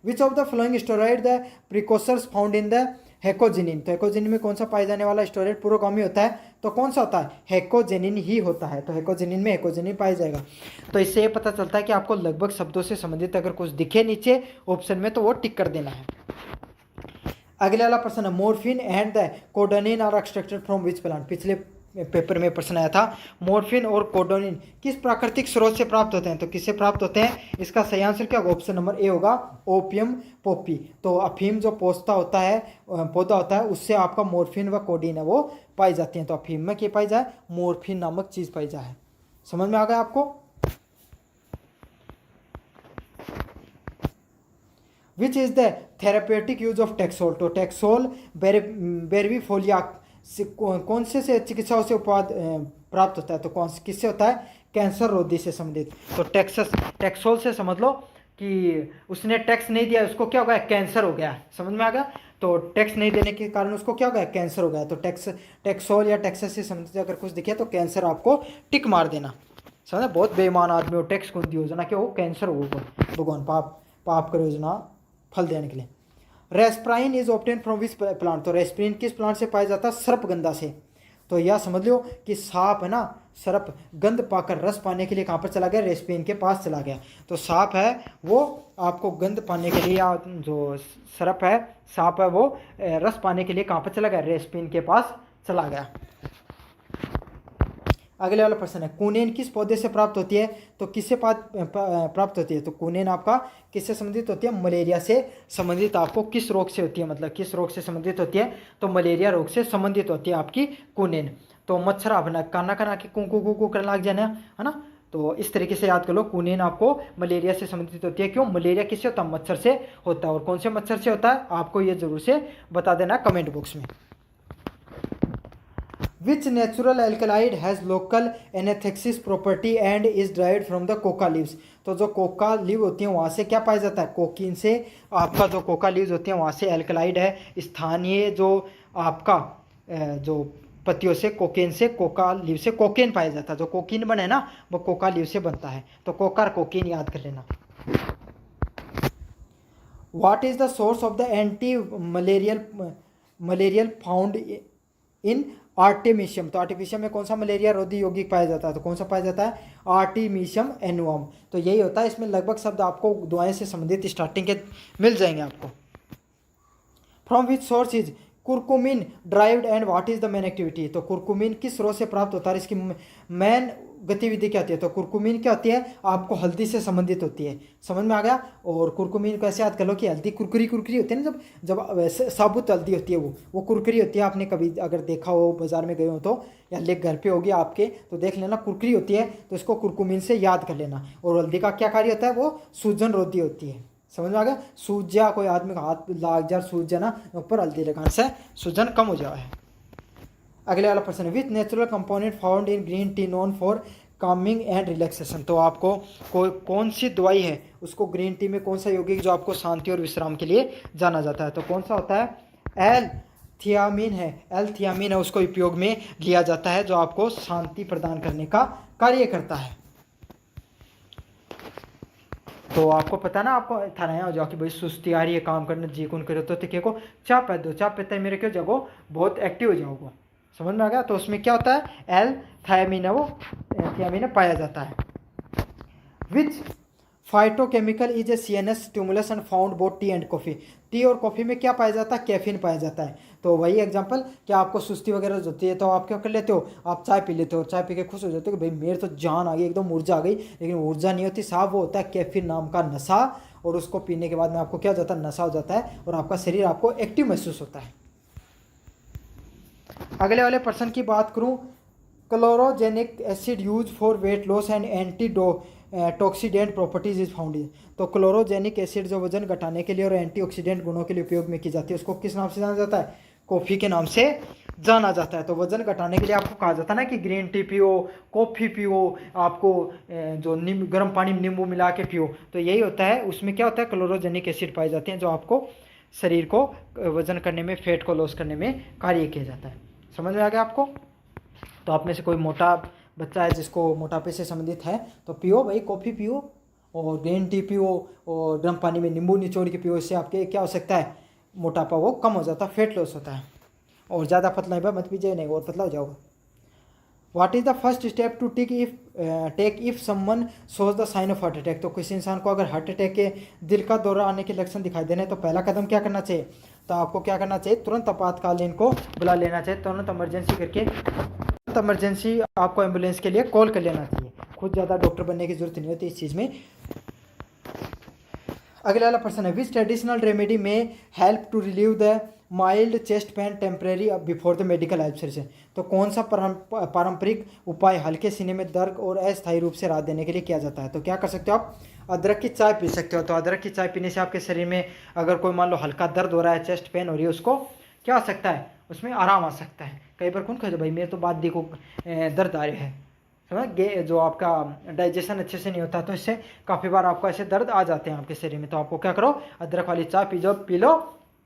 Which of the following steroid the precursors found in the hecogenin. तो हेकोजेनिन में कौन सा पाया जाने वाला स्टेरॉइड पुरोगामी होता है, तो कौन सा होता है, हेकोजेनिन ही होता है। तो हेकोजेनिन में हेकोजेनिन पाया जाएगा। तो इससे ये पता चलता है कि आपको लगभग शब्दों से संबंधित अगर कुछ दिखे नीचे ऑप्शन में तो वो टिक कर देना है। अगले वाला प्रश्न है, morphine and the codeine are extracted from which plant. पिछले पेपर में प्रश्न आया था, मोर्फिन और कोडोनिन किस प्राकृतिक स्रोत से प्राप्त होते हैं, तो किससे प्राप्त होते हैं, इसका सही आंसर क्या होगा, ऑप्शन नंबर ए होगा, ओपियम पोपी। तो अफीम जो पौधा होता है उससे आपका मोर्फिन व कोडीन है वो पाई जाती हैं। तो अफीम में क्या पाई जाए, मोर्फिन नामक चीज पाई जाए। समझ में आ गया आपको। Which is the therapeutic use of taxol. तो टेक्सोल बेरवीफोलिया कौन से चिकित्साओं से उत्पाद प्राप्त होता है, तो कौन किससे होता है, कैंसर रोधी से संबंधित। तो टेक्सोल से समझ लो कि उसने टैक्स नहीं दिया, उसको क्या हो गया, कैंसर हो गया। समझ में आ गया। तो टैक्स नहीं देने के कारण उसको क्या हो गया, कैंसर हो गया। तो टेक्सोल या टैक्सेस से संबंधित अगर कुछ दिखे तो कैंसर आपको टिक मार देना। समझा, बहुत बेईमान आदमी हो, टैक्स कौन दी योजना कि वो कैंसर होगा, भगवान पाप कर योजना फल देने के लिए। Reserpine is obtain from which plant. तो रेस्प्रिन किस प्लांट से पाया जाता है, सर्पगंधा से। तो यह समझ लो कि सांप है ना, सर्प गंध पाकर रस पाने के लिए कहाँ पर चला गया, रेस्प्रिन के पास चला गया। तो सांप है वो आपको गंध पाने के लिए, या जो सर्प है सांप है वो रस पाने के लिए कहाँ पर चला गया, रेस्प्रिन के पास चला गया। अगले वाला प्रश्न है, कुनेन किस पौधे से प्राप्त होती है, तो किससे प्राप्त होती है, तो कुनेन आपका किससे संबंधित होती है, मलेरिया से संबंधित। आपको किस रोग से होती है, मतलब किस रोग से संबंधित होती है, तो मलेरिया रोग से संबंधित होती है आपकी कुनेन। तो मच्छर अपना काना के कू करने लग जाना है ना। तो इस तरीके से याद कर लो, कुनेन आपको मलेरिया से संबंधित होती है। क्यों, मलेरिया किससे होता है, मच्छर से होता है। और कौन से मच्छर से होता है आपको ये जरूर से बता देना कमेंट बॉक्स में। Which natural alkaloid has local anaphylaxis property and is derived from the coca leaves। तो जो कोका लीव होती हैं वहाँ से क्या पाया जाता है, कोकीन से। आपका जो कोका लीव्स होती हैं वहाँ से एल्कलाइड है, स्थानीय जो आपका जो पत्तियों से कोकेन से, कोका लीव से कोकेन पाया जाता है। जो कोकीन बने ना वो कोका लीव से बनता है। तो कोका कोकीन याद कर लेना। What is the source of the anti-malarial found in artemisia. तो आर्टिमिशियम में कौन सा मलेरिया रोधी यौगिक पाया जाता है, तो कौन सा पाया जाता है, आर्टिमिशियम एनुअम। तो यही होता है, इसमें लगभग शब्द आपको दवाएं से संबंधित स्टार्टिंग के मिल जाएंगे आपको। From which source is curcumin derived and what is the main activity. तो कुरकुमिन किस स्रोत से प्राप्त होता है, इसकी मेन गतिविधि क्या होती है, तो कुरकुमिन क्या होती है, आपको हल्दी से संबंधित होती है। समझ में आ गया। और कुरकुमिन को ऐसे याद कर लो कि हल्दी कुरकुरी होती है ना, जब साबुत हल्दी होती है वो कुरकुरी होती है। आपने कभी अगर देखा हो, बाजार में गए हो तो, या ले घर पे होगी आपके तो देख लेना, कुरकुरी होती है। तो इसको कुरकुमिन से याद कर लेना। और हल्दी का क्या कार्य होता है, वो सूजन रोधी होती है। समझ में आ गया। सूजा कोई आदमी का हाथ लाग जा, सूज जाना, ऊपर हल्दी लगाने से सूजन कम हो जाए। अगले वाला प्रश्न है, with natural component found in green tea known for Kameng and relaxation. तो आपको कौन सी दवाई है, उसको ग्रीन टी में कौन सा यौगिक जो आपको शांति और विश्राम के लिए जाना जाता है, तो कौन सा होता है, एल थियामिन है, उसको उपयोग में लिया जाता है, जो आपको शांति प्रदान करने का कार्य करता है। तो आपको पता ना, आपको था ना जाओ कि भाई सुस्ती आ रही है, काम करने जी कौन करे, तो तिके को चाय पी दो, चाय पीते मेरे क्यों जगो बहुत एक्टिव हो जाओगे। समझ में आ गया। तो उसमें क्या होता है, एल थायमिन है, वो थियामिन पाया जाता है। Which phytochemical is a CNS stimulus and found both tea and coffee. Tea और कॉफ़ी में क्या पाया जाता है, कैफीन पाया जाता है। तो वही एग्जांपल कि आपको सुस्ती वगैरह होती है तो आप क्या कर लेते हो, आप चाय पी लेते हो, चाय पी के खुश हो जाते हो कि भाई मेरे तो जान आ गई, एकदम ऊर्जा आ गई। लेकिन ऊर्जा नहीं होती साहब, वो होता है कैफीन नाम का नशा। और उसको पीने के बाद में आपको क्या हो जाता है, नशा हो जाता है, और आपका शरीर आपको एक्टिव महसूस होता है। अगले वाले प्रश्न की बात करूं, chlorogenic acid use for weight loss and antioxidant properties is found. तो क्लोरोजेनिक एसिड जो वजन घटाने के लिए और एंटीऑक्सीडेंट गुणों के लिए उपयोग में की जाती है, उसको किस नाम से जाना जाता है, कॉफ़ी के नाम से जाना जाता है। तो वजन घटाने के लिए आपको कहा जाता है ना कि ग्रीन टी पियो, कॉफ़ी पियो, आपको जो गर्म पानी में नींबू मिला के पियो। तो यही होता है, उसमें क्या होता है, क्लोरोजेनिक एसिड पाए जाते हैं जो आपको शरीर को वजन करने में, फैट को लॉस करने में कार्य किया जाता है। समझ में आ गया आपको? तो आप में से कोई मोटा बच्चा है जिसको मोटापे से संबंधित है तो पियो भाई, कॉफ़ी पियो और ग्रीन टी पियो और गर्म पानी में नींबू निचोड़ के पियो। इससे आपके क्या हो सकता है, मोटापा वो कम हो जाता है, फैट लॉस होता है। और ज़्यादा पतला है मत पीजिए, नहीं और पतला हो जाओगे। What is the first step to take if someone shows the sign of heart attack. तो किसी इंसान को अगर हार्ट अटैक के, दिल का दौरा आने के लक्षण दिखाई देने तो पहला कदम क्या करना चाहिए? तो आपको क्या करना चाहिए, तुरंत आपातकालीन को बुला लेना चाहिए, तुरंत इमरजेंसी करके, इमरजेंसी आपको एम्बुलेंस के लिए कॉल कर लेना चाहिए। खुद ज़्यादा डॉक्टर बनने की जरूरत नहीं होती इस चीज़ में। अगला वाला प्रश्न है, which traditional remedy may help to relieve the mild chest pain temporary before the medical help service. तो कौन सा पारंपरिक उपाय हल्के सीने में दर्द और अस्थायी रूप से राहत देने के लिए किया जाता है? तो क्या कर सकते हो आप, अदरक की चाय पी सकते हो। तो अदरक की चाय पीने से आपके शरीर में अगर कोई मान लो हल्का दर्द हो रहा है, चेस्ट पेन हो रही है, उसको क्या हो सकता है, उसमें आराम आ सकता है। कई बार कौन कहे भाई मेरे तो बात देखो दर्द आ रहे हैं, समझ, जो आपका डाइजेशन अच्छे से नहीं होता, तो इससे काफ़ी बार आपको ऐसे दर्द आ जाते हैं आपके शरीर में। तो आपको क्या करो, अदरक वाली चाय पी लो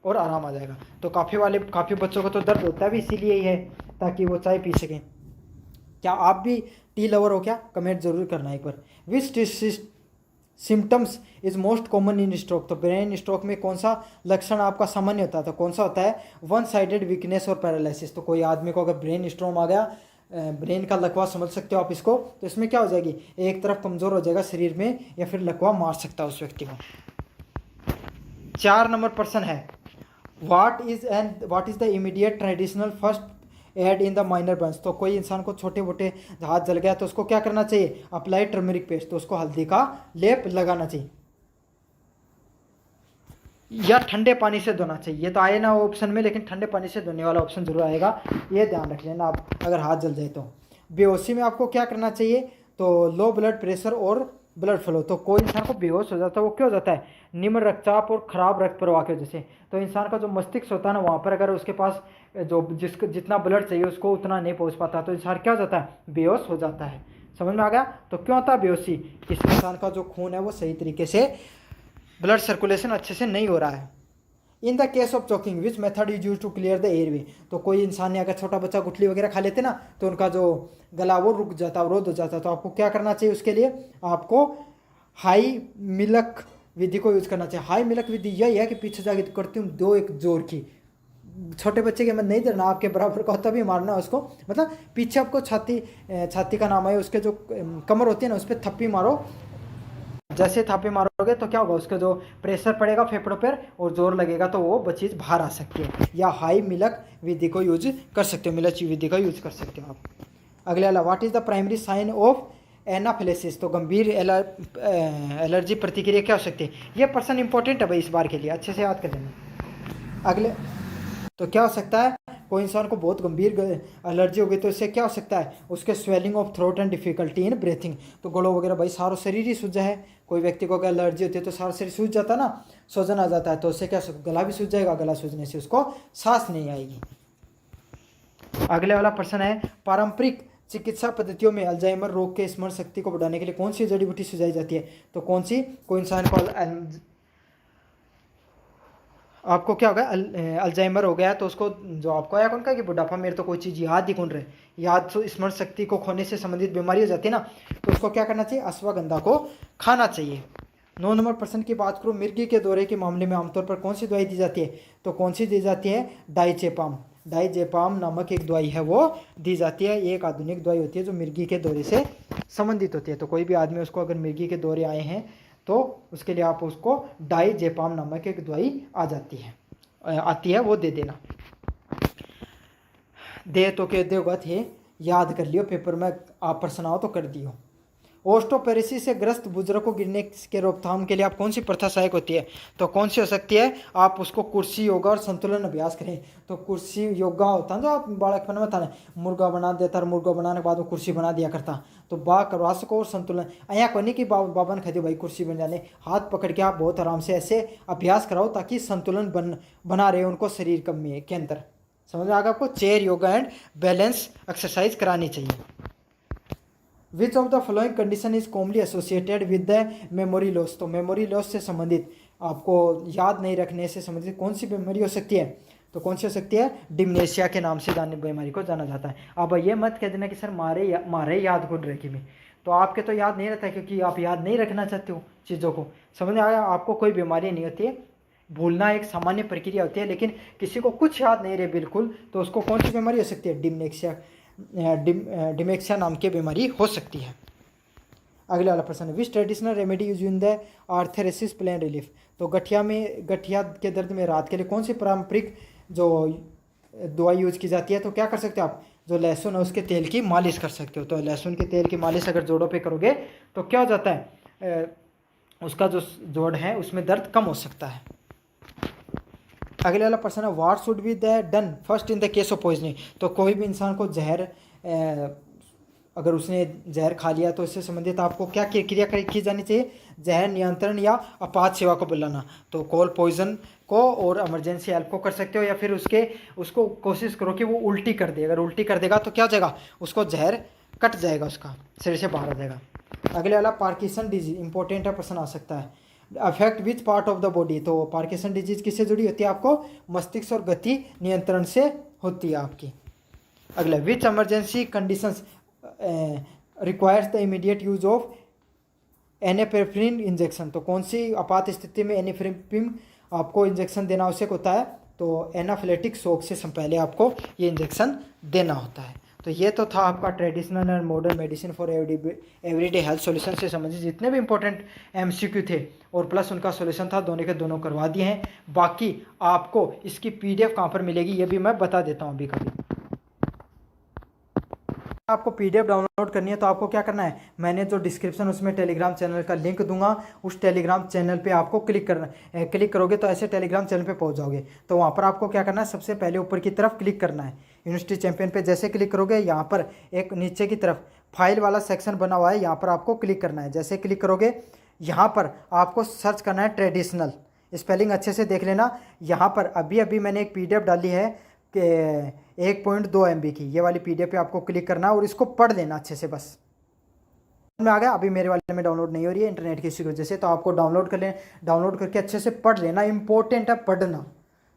और आराम आ जाएगा। तो काफ़ी बच्चों को तो दर्द होता है भी इसीलिए ही है, ताकि वो चाय पी सकें। क्या आप भी टी लवर हो क्या? कमेंट जरूर करना एक बार। Which symptoms is most common in stroke. तो ब्रेन स्ट्रोक में कौन सा लक्षण आपका सामान्य होता है? तो कौन सा होता है, वन साइडेड वीकनेस और पैरालिसिस। तो कोई आदमी को अगर ब्रेन स्ट्रोक आ गया, ब्रेन का लकवा समझ सकते हो आप इसको, तो इसमें क्या हो जाएगी, एक तरफ कमज़ोर हो जाएगा शरीर में, या फिर लकवा मार सकता है उस व्यक्ति को। 4 नंबर प्रश्न है, what is the immediate traditional first aid in the minor burns. तो कोई इंसान को छोटे मोटे हाथ जल गया तो उसको क्या करना चाहिए, अप्लाई टर्मरिक पेस्ट। तो उसको हल्दी का लेप लगाना चाहिए, या ठंडे पानी से धोना चाहिए। ये तो आए ना ऑप्शन में, लेकिन ठंडे पानी से धोने वाला ऑप्शन जरूर आएगा, ये ध्यान रख लेना आप अगर हाथ जल जाए तो। बेहोशी में आपको क्या करना चाहिए, तो लो ब्लड प्रेशर और ब्लड फ्लो। तो कोई इंसान को बेहोश हो जाता है, वो क्यों हो जाता है, निम्न रक्तचाप और खराब रक्त प्रवाह की वजह से। तो इंसान का जो मस्तिष्क होता है ना, वहाँ पर अगर उसके पास जो जितना ब्लड चाहिए उसको उतना नहीं पहुँच पाता, तो इंसान क्या हो जाता है, बेहोश हो जाता है। समझ में आ गया? तो क्यों होता है बेहोशी, इस इंसान का जो खून है वो सही तरीके से, ब्लड सर्कुलेशन अच्छे से नहीं हो रहा है। In the case of choking which method is use to clear the airway. तो कोई इंसान ने, अगर छोटा बच्चा गुठली वगैरह खा लेते ना, तो उनका जो गला वो रुक जाता, अवरोध हो जाता। तो आपको क्या करना चाहिए, उसके लिए आपको हाई मिल्क विधि को यूज करना चाहिए। हाई मिल्क विधि यही है कि पीछे जाके करती हूँ दो एक जोर की, छोटे बच्चे के मैं नहीं देना, आपके बराबर का तभी मारना उसको, मतलब पीछे आपको छाती का नाम है, उसके जो कमर होती है ना, उस पर थप्पी मारो। जैसे थापी मारोगे तो क्या होगा, उसका जो प्रेशर पड़ेगा फेफड़ों पर और जोर लगेगा, तो वो चीज़ बाहर आ सकती है। या हाई मिल्क विधि को यूज कर सकते हो, मिल्क विधि का यूज कर सकते हो आप। अगले वाला, what is the primary sign of anaphylaxis. तो गंभीर एलर्जी प्रतिक्रिया क्या हो सकती है। ये पर्सन इंपॉर्टेंट है भाई, इस बार के लिए अच्छे से याद कर लेना। अगले, तो क्या हो सकता है, कोई इंसान को बहुत गंभीर एलर्जी हो गई तो इससे क्या हो सकता है, उसके swelling of throat and difficulty in breathing. तो गलों वगैरह भाई सारा शरीर ही सूझा है। कोई व्यक्ति को अगर एलर्जी होती है तो सारा शरीर सूझ जाता है ना, सूजन आ जाता है, तो उससे क्या, गला भी सूझ जाएगा, गला सूझने से उसको सांस नहीं आएगी। अगले वाला प्रश्न है, पारंपरिक चिकित्सा पद्धतियों में अल्जाइमर रोग के स्मरण शक्ति को बढ़ाने के लिए कौन सी जड़ी बूटी सुझाई जाती है। तो कौन सी, कोई इंसान को आपको क्या होगा, अल्जाइमर हो गया, तो उसको जो आपको आया कौन का कि बुढ़ापा, मेरे तो कोई चीज़ याद ही कौन रहे, याद स्मरण शक्ति को खोने से संबंधित बीमारी हो जाती है ना, तो उसको क्या करना चाहिए, अश्वगंधा को खाना चाहिए। 9 नंबर प्रश्न की बात करूँ, मिर्गी के दौरे के मामले में आमतौर पर कौन सी दवाई दी जाती है। तो कौन सी दी जाती है, डाइजेपाम नामक एक दवाई है वो दी जाती है। ये एक आधुनिक दवाई होती है जो मिर्गी के दौरे से संबंधित होती है। तो कोई भी आदमी उसको अगर मिर्गी के दौरे आए हैं तो उसके लिए आप उसको डाइजेपाम नामक एक दवाई आती है वो दे देना। दे तो के देगा थे, याद कर लियो, पेपर में आप प्रश्न आओ तो कर दियो। ओस्टोपेरिसिस से ग्रस्त बुजुर्ग को गिरने के रोकथाम के लिए आप कौन सी प्रथा सहायक होती है। तो कौन सी हो सकती है, आप उसको कुर्सी योगा और संतुलन अभ्यास करें। तो कुर्सी योगा होता है जो आप बालकपन में था, मुर्गा बना देता, मुर्गा बनाने के बाद वो कुर्सी बना दिया करता, तो बा करवा सको। और संतुलन यहाँ को नहीं कि बाबा ने कहते भाई कुर्सी बन जाने, हाथ पकड़ के आप बहुत आराम से ऐसे अभ्यास कराओ ताकि संतुलन बना रहे उनको शरीर के अंदर। समझ में आ गया आपको। Chair yoga and balance exercise करानी चाहिए। विच of the following condition is commonly associated with the memory loss. तो मेमोरी लॉस से संबंधित, आपको याद नहीं रखने से संबंधित कौन सी बीमारी हो सकती है? तो कौन सी हो सकती है? डिमनेशिया के नाम से बीमारी को जाना जाता है। अब ये मत कह देना कि सर मारे याद गुण रखी में, तो आपके तो याद नहीं रहता है क्योंकि आप याद नहीं रखना चाहते हो चीज़ों को। समझ में आया आपको? कोई बीमारी नहीं होती है, भूलना एक सामान्य प्रक्रिया होती है, लेकिन किसी को कुछ याद नहीं रहे बिल्कुल, तो उसको कौन सी बीमारी हो सकती है? डिमेक्सिया नाम की बीमारी हो सकती है। अगले वाला प्रश्न है, which traditional remedy use in the arthritis pain relief. तो गठिया के दर्द में राहत के लिए कौन सी पारंपरिक जो दवाई यूज की जाती है? तो क्या कर सकते हो आप? जो लहसुन है उसके तेल की मालिश कर सकते हो। तो लहसुन के तेल की मालिश अगर जोड़ों पे करोगे तो क्या हो जाता है? उसका जो जोड़ है उसमें दर्द कम हो सकता है। अगले वाला प्रश्न है, what should be the done first in the case of poisoning. तो कोई भी इंसान को जहर, अगर उसने जहर खा लिया तो इससे संबंधित आपको क्या क्रिया की जानी चाहिए? जहर नियंत्रण या आपात सेवा को बुलाना। तो कॉल पॉइजन को और इमरजेंसी हेल्प को कर सकते हो, या फिर उसको कोशिश करो कि वो उल्टी कर दे। अगर उल्टी कर देगा तो क्या हो जाएगा? उसको जहर कट जाएगा, उसका शरीर से बाहर आ जाएगा। अगले वाला पार्किंसन डिजीज, इंपॉर्टेंट है, प्रश्न आ सकता है। Affect which part of the body. तो पार्किंसन डिजीज किससे जुड़ी होती है? आपको मस्तिष्क और गति नियंत्रण से होती है आपकी। अगला, which emergency conditions requires the immediate use of epinephrine injection. तो कौन सी आपात स्थिति में एनेफ्रेफ्रिन आपको इंजेक्शन देना आवश्यक होता है? तो एनाफिलेटिक शॉक से पहले आपको ये इंजेक्शन देना होता है। तो ये तो था आपका traditional and modern medicine for everyday health solution से संबंधित जितने भी इंपॉर्टेंट एमसीक्यू थे और प्लस उनका सॉल्यूशन था, दोनों के दोनों करवा दिए हैं। बाकी आपको इसकी पीडीएफ कहाँ पर मिलेगी ये भी मैं बता देता हूँ अभी कभी। आपको पीडीएफ डाउनलोड करनी है तो आपको क्या करना है? मैंने जो डिस्क्रिप्शन उसमें टेलीग्राम चैनल का लिंक दूंगा, उस टेलीग्राम चैनल पे आपको क्लिक करोगे तो ऐसे टेलीग्राम चैनल पे पहुंच जाओगे। तो वहाँ पर आपको क्या करना है? सबसे पहले ऊपर की तरफ क्लिक करना है, यूनिवर्सिटी चैंपियन पे जैसे क्लिक करोगे यहाँ पर एक नीचे की तरफ फाइल वाला सेक्शन बना हुआ है, यहाँ पर आपको क्लिक करना है। जैसे क्लिक करोगे यहाँ पर आपको सर्च करना है ट्रेडिशनल, स्पेलिंग अच्छे से देख लेना। यहाँ पर अभी मैंने एक पीडीएफ डाली है कि 1.2 MB की, ये वाली पीडीएफ पे आपको क्लिक करना है और इसको पढ़ लेना अच्छे से। बस में आ गया। अभी मेरे वाले में डाउनलोड नहीं हो रही है इंटरनेट की इसी वजह से, तो आपको डाउनलोड कर लें, डाउनलोड करके अच्छे से पढ़ लेना, इंपॉर्टेंट है पढ़ना।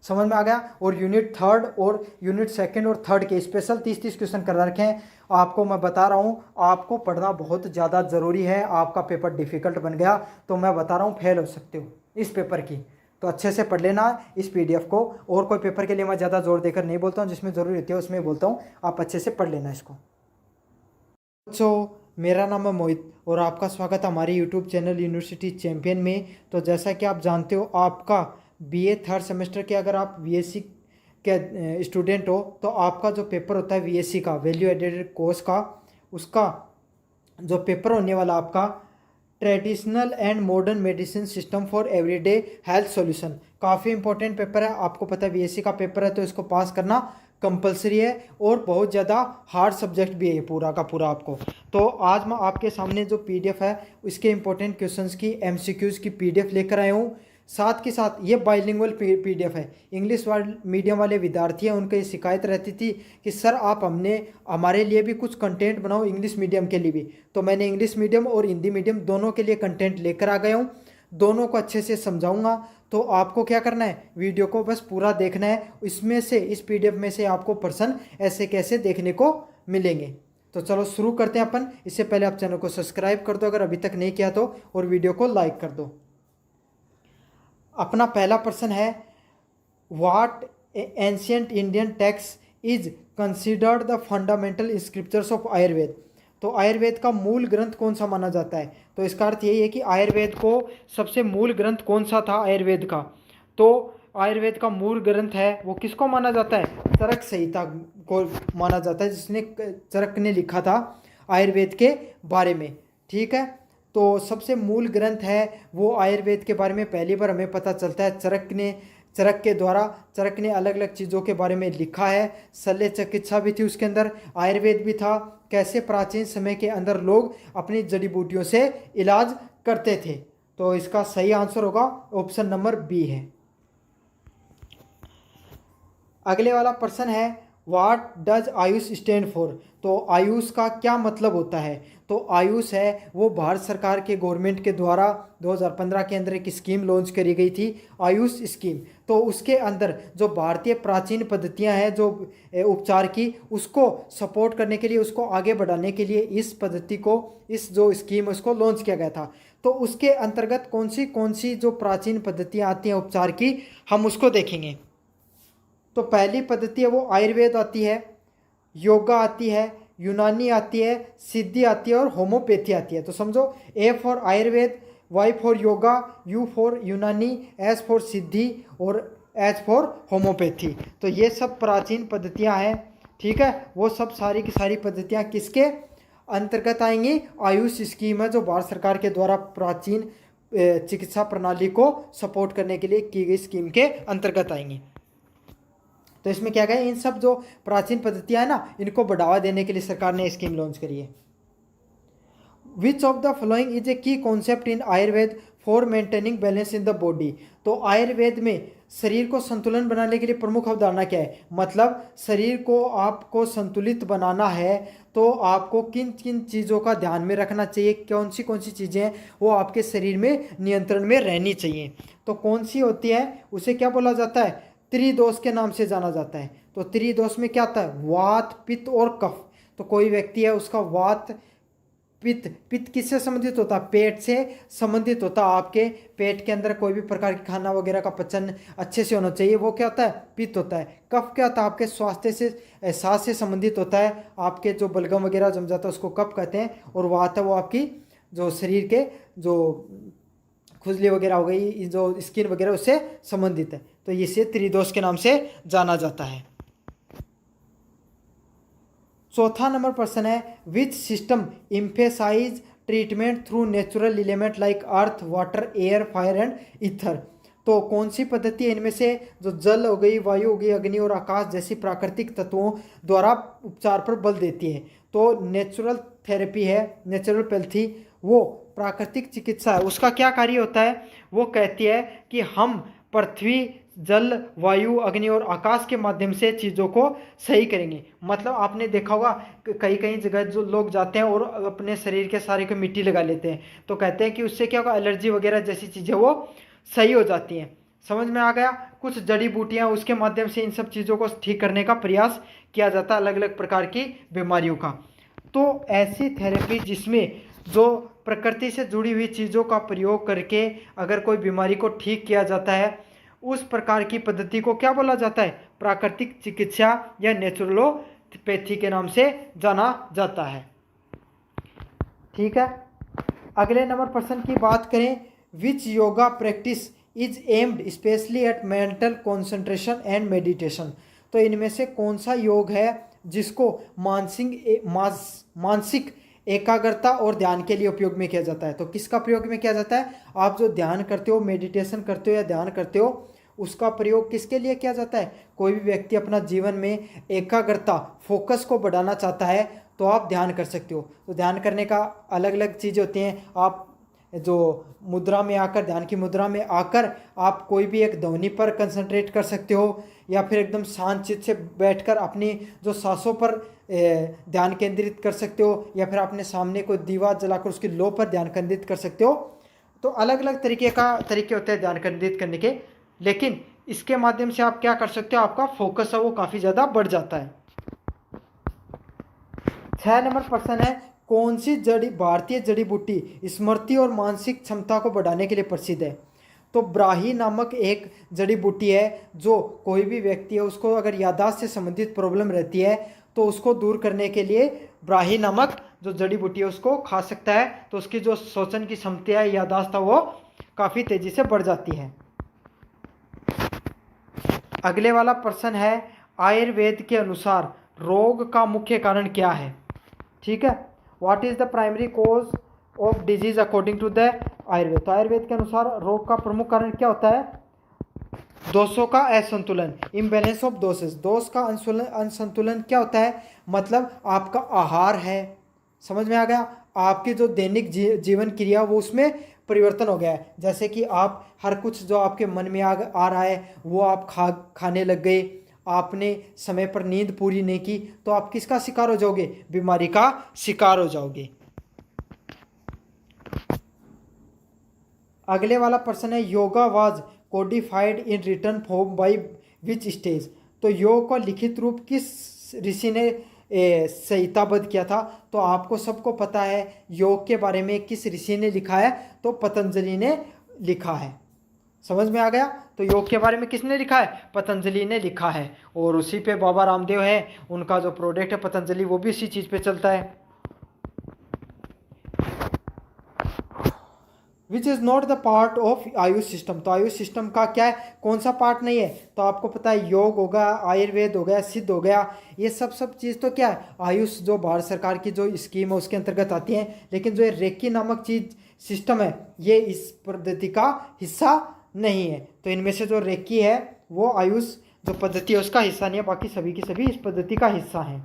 समझ में आ गया। और यूनिट 3 और यूनिट 2 और 3 के स्पेशल 30 क्वेश्चन कर रखे हैं। आपको मैं बता रहा हूँ, आपको पढ़ना बहुत ज़्यादा ज़रूरी है। आपका पेपर डिफ़िकल्ट बन गया तो मैं बता रहा हूँ फेल हो सकते हो इस पेपर की, तो अच्छे से पढ़ लेना इस पीडीएफ को। और कोई पेपर के लिए मैं ज़्यादा जोर देकर नहीं बोलता हूँ, जिसमें ज़रूरी होती है उसमें बोलता हूँ, आप अच्छे से पढ़ लेना इसको। बच्चों, मेरा नाम है मोहित और आपका स्वागत है हमारे यूट्यूब चैनल यूनिवर्सिटी चैंपियन में। तो जैसा कि आप जानते हो, आपका बीए 3rd सेमेस्टर के अगर आप बीएससी के स्टूडेंट हो तो आपका जो पेपर होता है बीएससी का, वैल्यू एडेड कोर्स का, उसका जो पेपर होने वाला आपका traditional and modern medicine system for everyday health solution, काफ़ी इंपॉर्टेंट पेपर है। आपको पता है बीएससी का पेपर है तो इसको पास करना कंपलसरी है और बहुत ज़्यादा हार्ड सब्जेक्ट भी है ये पूरा का पूरा आपको। तो आज मैं आपके सामने जो पीडीएफ है उसके इंपॉर्टेंट क्वेश्चंस की एमसीक्यूज़ की पीडीएफ लेकर आया हूँ। साथ के साथ ये बाइलिंगुअल पीडीएफ है। इंग्लिश मीडियम वाले विद्यार्थी हैं, उनकी शिकायत रहती थी कि सर आप हमारे लिए भी कुछ कंटेंट बनाओ इंग्लिश मीडियम के लिए भी। तो मैंने इंग्लिश मीडियम और हिंदी मीडियम दोनों के लिए कंटेंट लेकर आ गया हूँ, दोनों को अच्छे से समझाऊंगा। तो आपको क्या करना है, वीडियो को बस पूरा देखना है। इसमें से इस पीडीएफ में से आपको प्रश्न ऐसे कैसे देखने को मिलेंगे। तो चलो शुरू करते हैं अपन। इससे पहले आप चैनल को सब्सक्राइब कर दो अगर अभी तक नहीं किया तो, और वीडियो को लाइक कर दो। अपना पहला प्रश्न है, what ancient Indian text is considered the fundamental scriptures of Ayurveda. तो आयुर्वेद का मूल ग्रंथ कौन सा माना जाता है? तो इसका अर्थ यही है कि आयुर्वेद को सबसे मूल ग्रंथ कौन सा था आयुर्वेद का। तो आयुर्वेद का मूल ग्रंथ है वो किसको माना जाता है? चरक संहिता को माना जाता है, जिसने चरक ने लिखा था आयुर्वेद के बारे में। ठीक है, तो सबसे मूल ग्रंथ है वो आयुर्वेद के बारे में पहली बार हमें पता चलता है चरक के द्वारा। चरक ने अलग अलग चीज़ों के बारे में लिखा है। शल्य चिकित्सा भी थी उसके अंदर, आयुर्वेद भी था, कैसे प्राचीन समय के अंदर लोग अपनी जड़ी बूटियों से इलाज करते थे। तो इसका सही आंसर होगा ऑप्शन नंबर बी है। अगले वाला प्रश्न है what does Ayush stand for. तो आयुष का क्या मतलब होता है। तो आयुष है वो भारत सरकार के गवर्नमेंट के द्वारा 2015 के अंदर एक स्कीम लॉन्च करी गई थी, आयुष स्कीम। तो उसके अंदर जो भारतीय प्राचीन पद्धतियां हैं जो उपचार की, उसको सपोर्ट करने के लिए, उसको आगे बढ़ाने के लिए इस पद्धति को, इस जो स्कीम है उसको लॉन्च किया गया था। तो उसके अंतर्गत कौन सी जो प्राचीन पद्धतियां आती हैं उपचार की, हम उसको देखेंगे। तो पहली पद्धति है वो आयुर्वेद आती है, योगा आती है, यूनानी आती है, सिद्धि आती है और होम्योपैथी आती है। तो समझो A for Ayurveda, Y for yoga, U for Unani, S for Siddhi और एच फॉर होम्योपैथी। तो ये सब प्राचीन पद्धतियां हैं, ठीक है। वो सब सारी की सारी पद्धतियां किसके अंतर्गत आएंगी, आयुष स्कीम है जो भारत सरकार के द्वारा प्राचीन चिकित्सा प्रणाली को सपोर्ट करने के लिए की गई स्कीम के अंतर्गत आएंगी। तो इसमें क्या कहें, इन सब जो प्राचीन पद्धतियां हैं ना, इनको बढ़ावा देने के लिए सरकार ने स्कीम लॉन्च करी है। Which of the following is a key concept in Ayurveda for maintaining balance in the body. तो आयुर्वेद में शरीर को संतुलन बनाने के लिए प्रमुख अवधारणा क्या है, मतलब शरीर को आपको संतुलित बनाना है तो आपको किन किन चीज़ों का ध्यान में रखना चाहिए, कौन सी चीज़ें हैं वो आपके शरीर में नियंत्रण में रहनी चाहिए। तो कौन सी होती है, उसे क्या बोला जाता है, त्रिदोष के नाम से जाना जाता है। तो त्रिदोष में क्या आता है, वात, पित्त और कफ। तो कोई व्यक्ति है उसका वात, पित्त किससे संबंधित होता है, पेट से संबंधित होता है। आपके पेट के अंदर कोई भी प्रकार की खाना वगैरह का पचन अच्छे से होना चाहिए, वो क्या होता है, पित्त होता है। कफ क्या होता है, आपके स्वास्थ्य से, सांस से संबंधित होता है। आपके जो बलगम वगैरह जम जाता है उसको कफ कहते हैं। और वात है वो आपकी जो शरीर के जो खुजली वगैरह हो गई, जो स्किन वगैरह उससे संबंधित है। तो इसे त्रिदोष के नाम से जाना जाता है। चौथा नंबर प्रश्न है which system emphasise treatment through natural element like earth, water, air, fire and ether. तो कौन सी पद्धति है इनमें से जो जल हो गई, वायु हो गई, अग्नि और आकाश जैसी प्राकृतिक तत्वों द्वारा उपचार पर बल देती है। तो नेचुरल थेरेपी है, नेचुरोपैथी, वो प्राकृतिक चिकित्सा है। उसका क्या कार्य होता है, वो कहती है कि हम पृथ्वी, जल, वायु, अग्नि और आकाश के माध्यम से चीज़ों को सही करेंगे। मतलब आपने देखा होगा कई कई जगह जो लोग जाते हैं और अपने शरीर के सारे को मिट्टी लगा लेते हैं, तो कहते हैं कि उससे क्या होगा, एलर्जी वगैरह जैसी चीज़ें वो सही हो जाती हैं। समझ में आ गया। कुछ जड़ी बूटियां, उसके माध्यम से इन सब चीज़ों को ठीक करने का प्रयास किया जाता है, अलग अलग प्रकार की बीमारियों का। तो ऐसी थेरेपी जिसमें जो प्रकृति से जुड़ी हुई चीज़ों का प्रयोग करके अगर कोई बीमारी को ठीक किया जाता है, उस प्रकार की पद्धति को क्या बोला जाता है, प्राकृतिक चिकित्सा या नेचुरोपैथी के नाम से जाना जाता है। ठीक है। अगले नंबर प्रश्न की बात करें, which yoga practice is aimed specially at mental concentration and meditation. तो इनमें से कौन सा योग है जिसको मानसिक एकाग्रता और ध्यान के लिए उपयोग में किया जाता है। तो किसका प्रयोग में किया जाता है, आप जो ध्यान करते हो, मेडिटेशन करते हो या ध्यान करते हो, उसका प्रयोग किसके लिए किया जाता है। कोई भी व्यक्ति अपना जीवन में एकाग्रता, फोकस को बढ़ाना चाहता है तो आप ध्यान कर सकते हो। तो ध्यान करने का अलग अलग चीज़ें होती हैं। आप जो मुद्रा में आकर, ध्यान की मुद्रा में आकर आप कोई भी एक ध्वनि पर कंसंट्रेट कर सकते हो, या फिर एकदम शांत चित्त से बैठकर अपनी जो सांसों पर ध्यान केंद्रित कर सकते हो, या फिर अपने सामने कोई दीवार जलाकर उसकी लो पर ध्यान केंद्रित कर सकते हो। तो अलग अलग तरीके होते हैं ध्यान केंद्रित करने के, लेकिन इसके माध्यम से आप क्या कर सकते हो, आपका फोकस है वो काफ़ी ज़्यादा बढ़ जाता है। 6 नंबर प्रश्न है, कौन सी भारतीय जड़ी बूटी स्मृति और मानसिक क्षमता को बढ़ाने के लिए प्रसिद्ध है। तो ब्राही नामक एक जड़ी बूटी है जो कोई भी व्यक्ति है उसको अगर याददाश्त से संबंधित प्रॉब्लम रहती है तो उसको दूर करने के लिए ब्राही नामक जो जड़ी बूटी है उसको खा सकता है। तो उसकी जो सोचने की क्षमता है, याददाश्त है, वो काफ़ी तेज़ी से बढ़ जाती है। अगले वाला प्रश्न है, आयुर्वेद के अनुसार रोग का मुख्य कारण क्या है। ठीक है, what is the primary cause of disease according to the Ayurveda. तो आयुर्वेद के अनुसार रोग का प्रमुख कारण क्या होता है, दोषों का असंतुलन, इम्बैलेंस ऑफ डोसेस। दोष का असंतुलन क्या होता है, मतलब आपका आहार है, समझ में आ गया, आपकी जो दैनिक जीवन क्रिया वो उसमें परिवर्तन हो गया है। जैसे कि आप हर कुछ जो आपके मन में आ रहा है वो आप खाने लग गए, आपने समय पर नींद पूरी नहीं की तो आप किसका शिकार हो जाओगे, बीमारी का शिकार हो जाओगे। अगले वाला प्रश्न है yoga was codified in return form by which stage. तो योग का लिखित रूप किस ऋषि ने संहिताबद्ध किया था। तो आपको सबको पता है योग के बारे में किस ऋषि ने लिखा है, तो पतंजलि ने लिखा है। समझ में आ गया। तो योग के बारे में किसने लिखा है, पतंजलि ने लिखा है। और उसी पे बाबा रामदेव है, उनका जो प्रोडक्ट है पतंजलि वो भी इसी चीज़ पे चलता है। Which is not the part of AYUSH system. तो आयुष सिस्टम का क्या है, कौन सा पार्ट नहीं है। तो आपको पता है योग हो गया, आयुर्वेद हो गया, सिद्ध हो गया, ये सब चीज़ तो क्या है, आयुष जो भारत सरकार की जो स्कीम है उसके अंतर्गत आती है। लेकिन जो ये रेकी नामक चीज सिस्टम है ये इस पद्धति का हिस्सा नहीं है। तो इनमें से जो रेकी है वो आयुष जो पद्धति है उसका हिस्सा नहीं है, बाकी सभी की सभी इस पद्धति का हिस्सा है।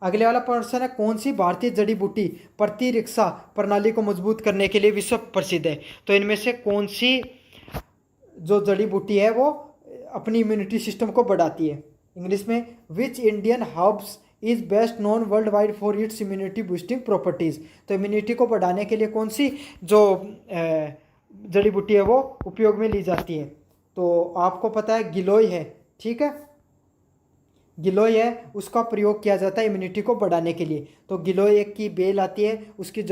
अगले वाला प्रश्न है कौन सी भारतीय जड़ी बूटी प्रतिरक्षा प्रणाली को मजबूत करने के लिए विश्व प्रसिद्ध है। तो इनमें से कौन सी जो जड़ी बूटी है वो अपनी इम्यूनिटी सिस्टम को बढ़ाती है। इंग्लिश में which Indian herbs is best known world wide for its immunity boosting properties. तो इम्यूनिटी को बढ़ाने के लिए कौन सी जो जड़ी बूटी है वो उपयोग में ली जाती है। तो आपको पता है गिलोय है, ठीक है, गिलोय है, उसका प्रयोग किया जाता है इम्यूनिटी को बढ़ाने के लिए। तो गिलोय एक की बेल आती है, उसकी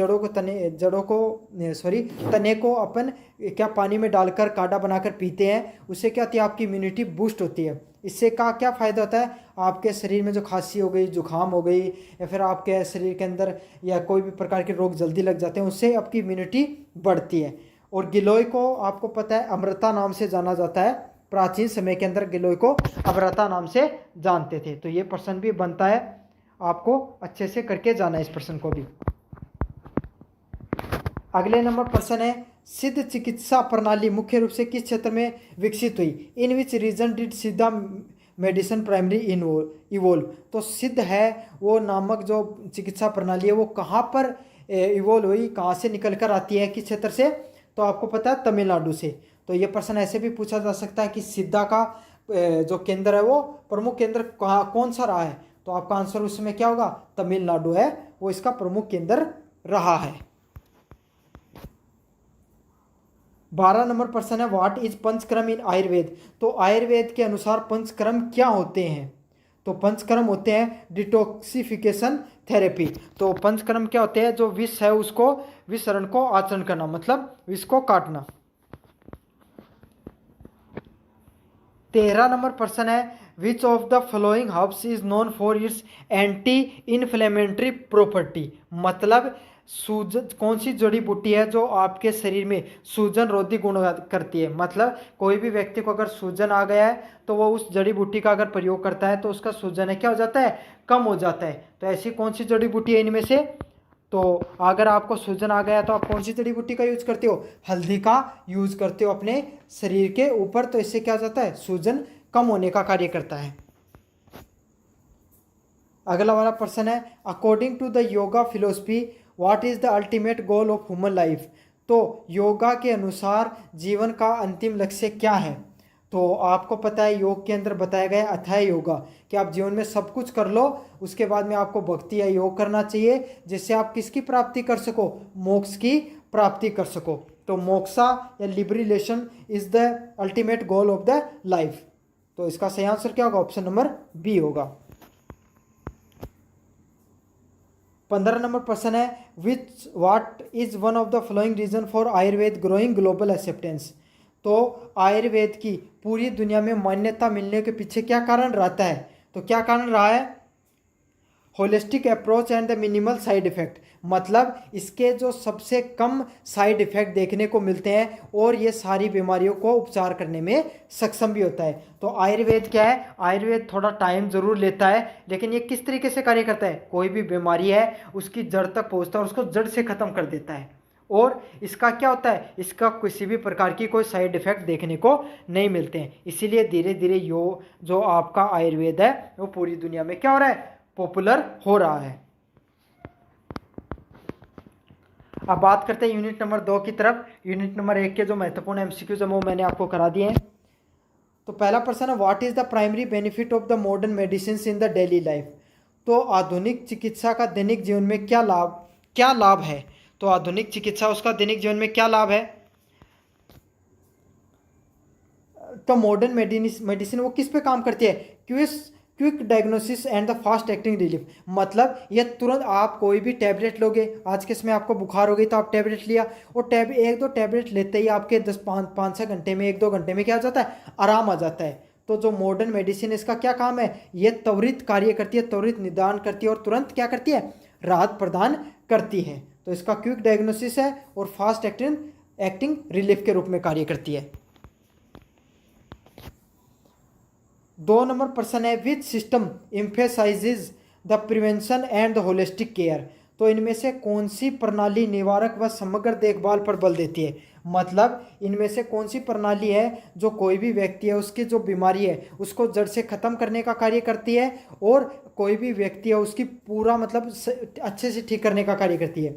तने को अपन क्या पानी में डालकर काढ़ा बनाकर पीते हैं, उससे क्या होती है आपकी इम्यूनिटी बूस्ट होती है। इससे क्या फ़ायदा होता है, आपके शरीर में जो खांसी हो गई, जुकाम हो गई, या फिर आपके शरीर के अंदर या कोई भी प्रकार के रोग जल्दी लग जाते हैं, उससे आपकी इम्यूनिटी बढ़ती है। और गिलोय को आपको पता है अमृता नाम से जाना जाता है। प्राचीन समय के अंदर गिलोय को अमृता नाम से जानते थे। तो ये प्रश्न भी बनता है, आपको अच्छे से करके जाना है इस प्रश्न को भी। अगले नंबर प्रश्न है सिद्ध चिकित्सा प्रणाली मुख्य रूप से किस क्षेत्र में विकसित हुई। इन विच रीजन डिड सिद्धा मेडिसिन प्राइमरी इवोल्व। तो सिद्ध है वो नामक जो चिकित्सा प्रणाली है वो कहाँ पर इवोल्व हुई, कहाँ से निकल कर आती है, किस क्षेत्र से। तो आपको पता है तमिलनाडु से। तो ये प्रश्न ऐसे भी पूछा जा सकता है कि सिद्धा का जो केंद्र है वो प्रमुख केंद्र कौन सा रहा है। तो आपका आंसर उसमें क्या होगा, तमिलनाडु है वो इसका प्रमुख केंद्र रहा है। 12 नंबर प्रश्न है व्हाट इज पंचकर्म इन आयुर्वेद। तो आयुर्वेद के अनुसार पंचकर्म क्या होते हैं। तो पंचकर्म होते हैं डिटॉक्सिफिकेशन थेरेपी। तो पंचकर्म क्या होते हैं, जो विष है उसको विषरण को आचरण करना, मतलब विष को काटना। 13 नंबर प्रश्न है which of the following herbs is known for its anti inflammatory property. मतलब सूजन कौन सी जड़ी बूटी है जो आपके शरीर में सूजन रोधी गुण करती है। मतलब कोई भी व्यक्ति को अगर सूजन आ गया है तो वो उस जड़ी बूटी का अगर प्रयोग करता है तो उसका सूजन है क्या हो जाता है, कम हो जाता है। तो ऐसी कौन सी जड़ी बूटी है इनमें से। तो अगर आपको सूजन आ गया तो आप कौन सी जड़ी बूटी का यूज करते हो, हल्दी का यूज करते हो अपने शरीर के ऊपर। तो इससे क्या हो जाता है, सूजन कम होने का कार्य करता है। अगला वाला प्रश्न है according to the yoga philosophy what is the ultimate goal of human life. तो योगा के अनुसार जीवन का अंतिम लक्ष्य क्या है। तो आपको पता है योग के अंदर बताया गया अथाह योगा कि आप जीवन में सब कुछ कर लो, उसके बाद में आपको भक्ति या योग करना चाहिए जिससे आप किसकी प्राप्ति कर सको, मोक्ष की प्राप्ति कर सको। तो मोक्षा या liberation is the ultimate goal of the life. तो इसका सही आंसर क्या होगा, ऑप्शन नंबर बी होगा। 15 नंबर प्रश्न है which what is one of the following reason for Ayurveda growing global acceptance. तो आयुर्वेद की पूरी दुनिया में मान्यता मिलने के पीछे क्या कारण रहता है। तो क्या कारण रहा है, holistic approach and the minimal side effect. मतलब इसके जो सबसे कम साइड इफेक्ट देखने को मिलते हैं और ये सारी बीमारियों को उपचार करने में सक्षम भी होता है। तो आयुर्वेद क्या है, आयुर्वेद थोड़ा टाइम जरूर लेता है लेकिन ये किस तरीके से कार्य करता है, कोई भी बीमारी है उसकी जड़ तक पहुँचता है और उसको जड़ से ख़त्म कर देता है। और इसका क्या होता है, इसका किसी भी प्रकार की कोई साइड इफेक्ट देखने को नहीं मिलते हैं। इसीलिए धीरे धीरे जो आपका आयुर्वेद है वो पूरी दुनिया में क्या हो रहा है, पॉपुलर हो रहा है। अब बात करते हैं यूनिट नंबर 2 की तरफ। यूनिट नंबर 1 के जो महत्वपूर्ण एमसीक्यूज है वो मैंने आपको करा दिए हैं। तो पहला प्रश्न है what is the primary benefit of the modern medicine in the daily life. तो आधुनिक चिकित्सा का दैनिक जीवन में क्या लाभ है। तो आधुनिक चिकित्सा उसका दैनिक जीवन में क्या लाभ है। तो मॉडर्न मेडिसिन वो किस पे काम करती है, quick diagnosis and the fast acting relief. मतलब ये तुरंत आप कोई भी टैबलेट लोगे, आज के समय आपको बुखार हो गई तो आप टैबलेट लिया, और एक दो टैबलेट लेते ही आपके 10-5-6 घंटे में 1-2 घंटे में क्या आ जाता है, आराम आ जाता है। तो जो मॉडर्न मेडिसिन इसका क्या काम है, ये त्वरित कार्य करती है, त्वरित निदान करती है और तुरंत क्या करती है, राहत प्रदान करती है। तो इसका क्विक डायग्नोसिस है और फास्ट एक्टिंग रिलीफ के रूप में कार्य करती है। 2 नंबर प्रश्न है which system emphasises the prevention and the holistic care. तो इनमें से कौन सी प्रणाली निवारक व समग्र देखभाल पर बल देती है। मतलब इनमें से कौन सी प्रणाली है जो कोई भी व्यक्ति है उसकी जो बीमारी है उसको जड़ से ख़त्म करने का कार्य करती है, और कोई भी व्यक्ति है उसकी पूरा मतलब अच्छे से ठीक करने का कार्य करती है।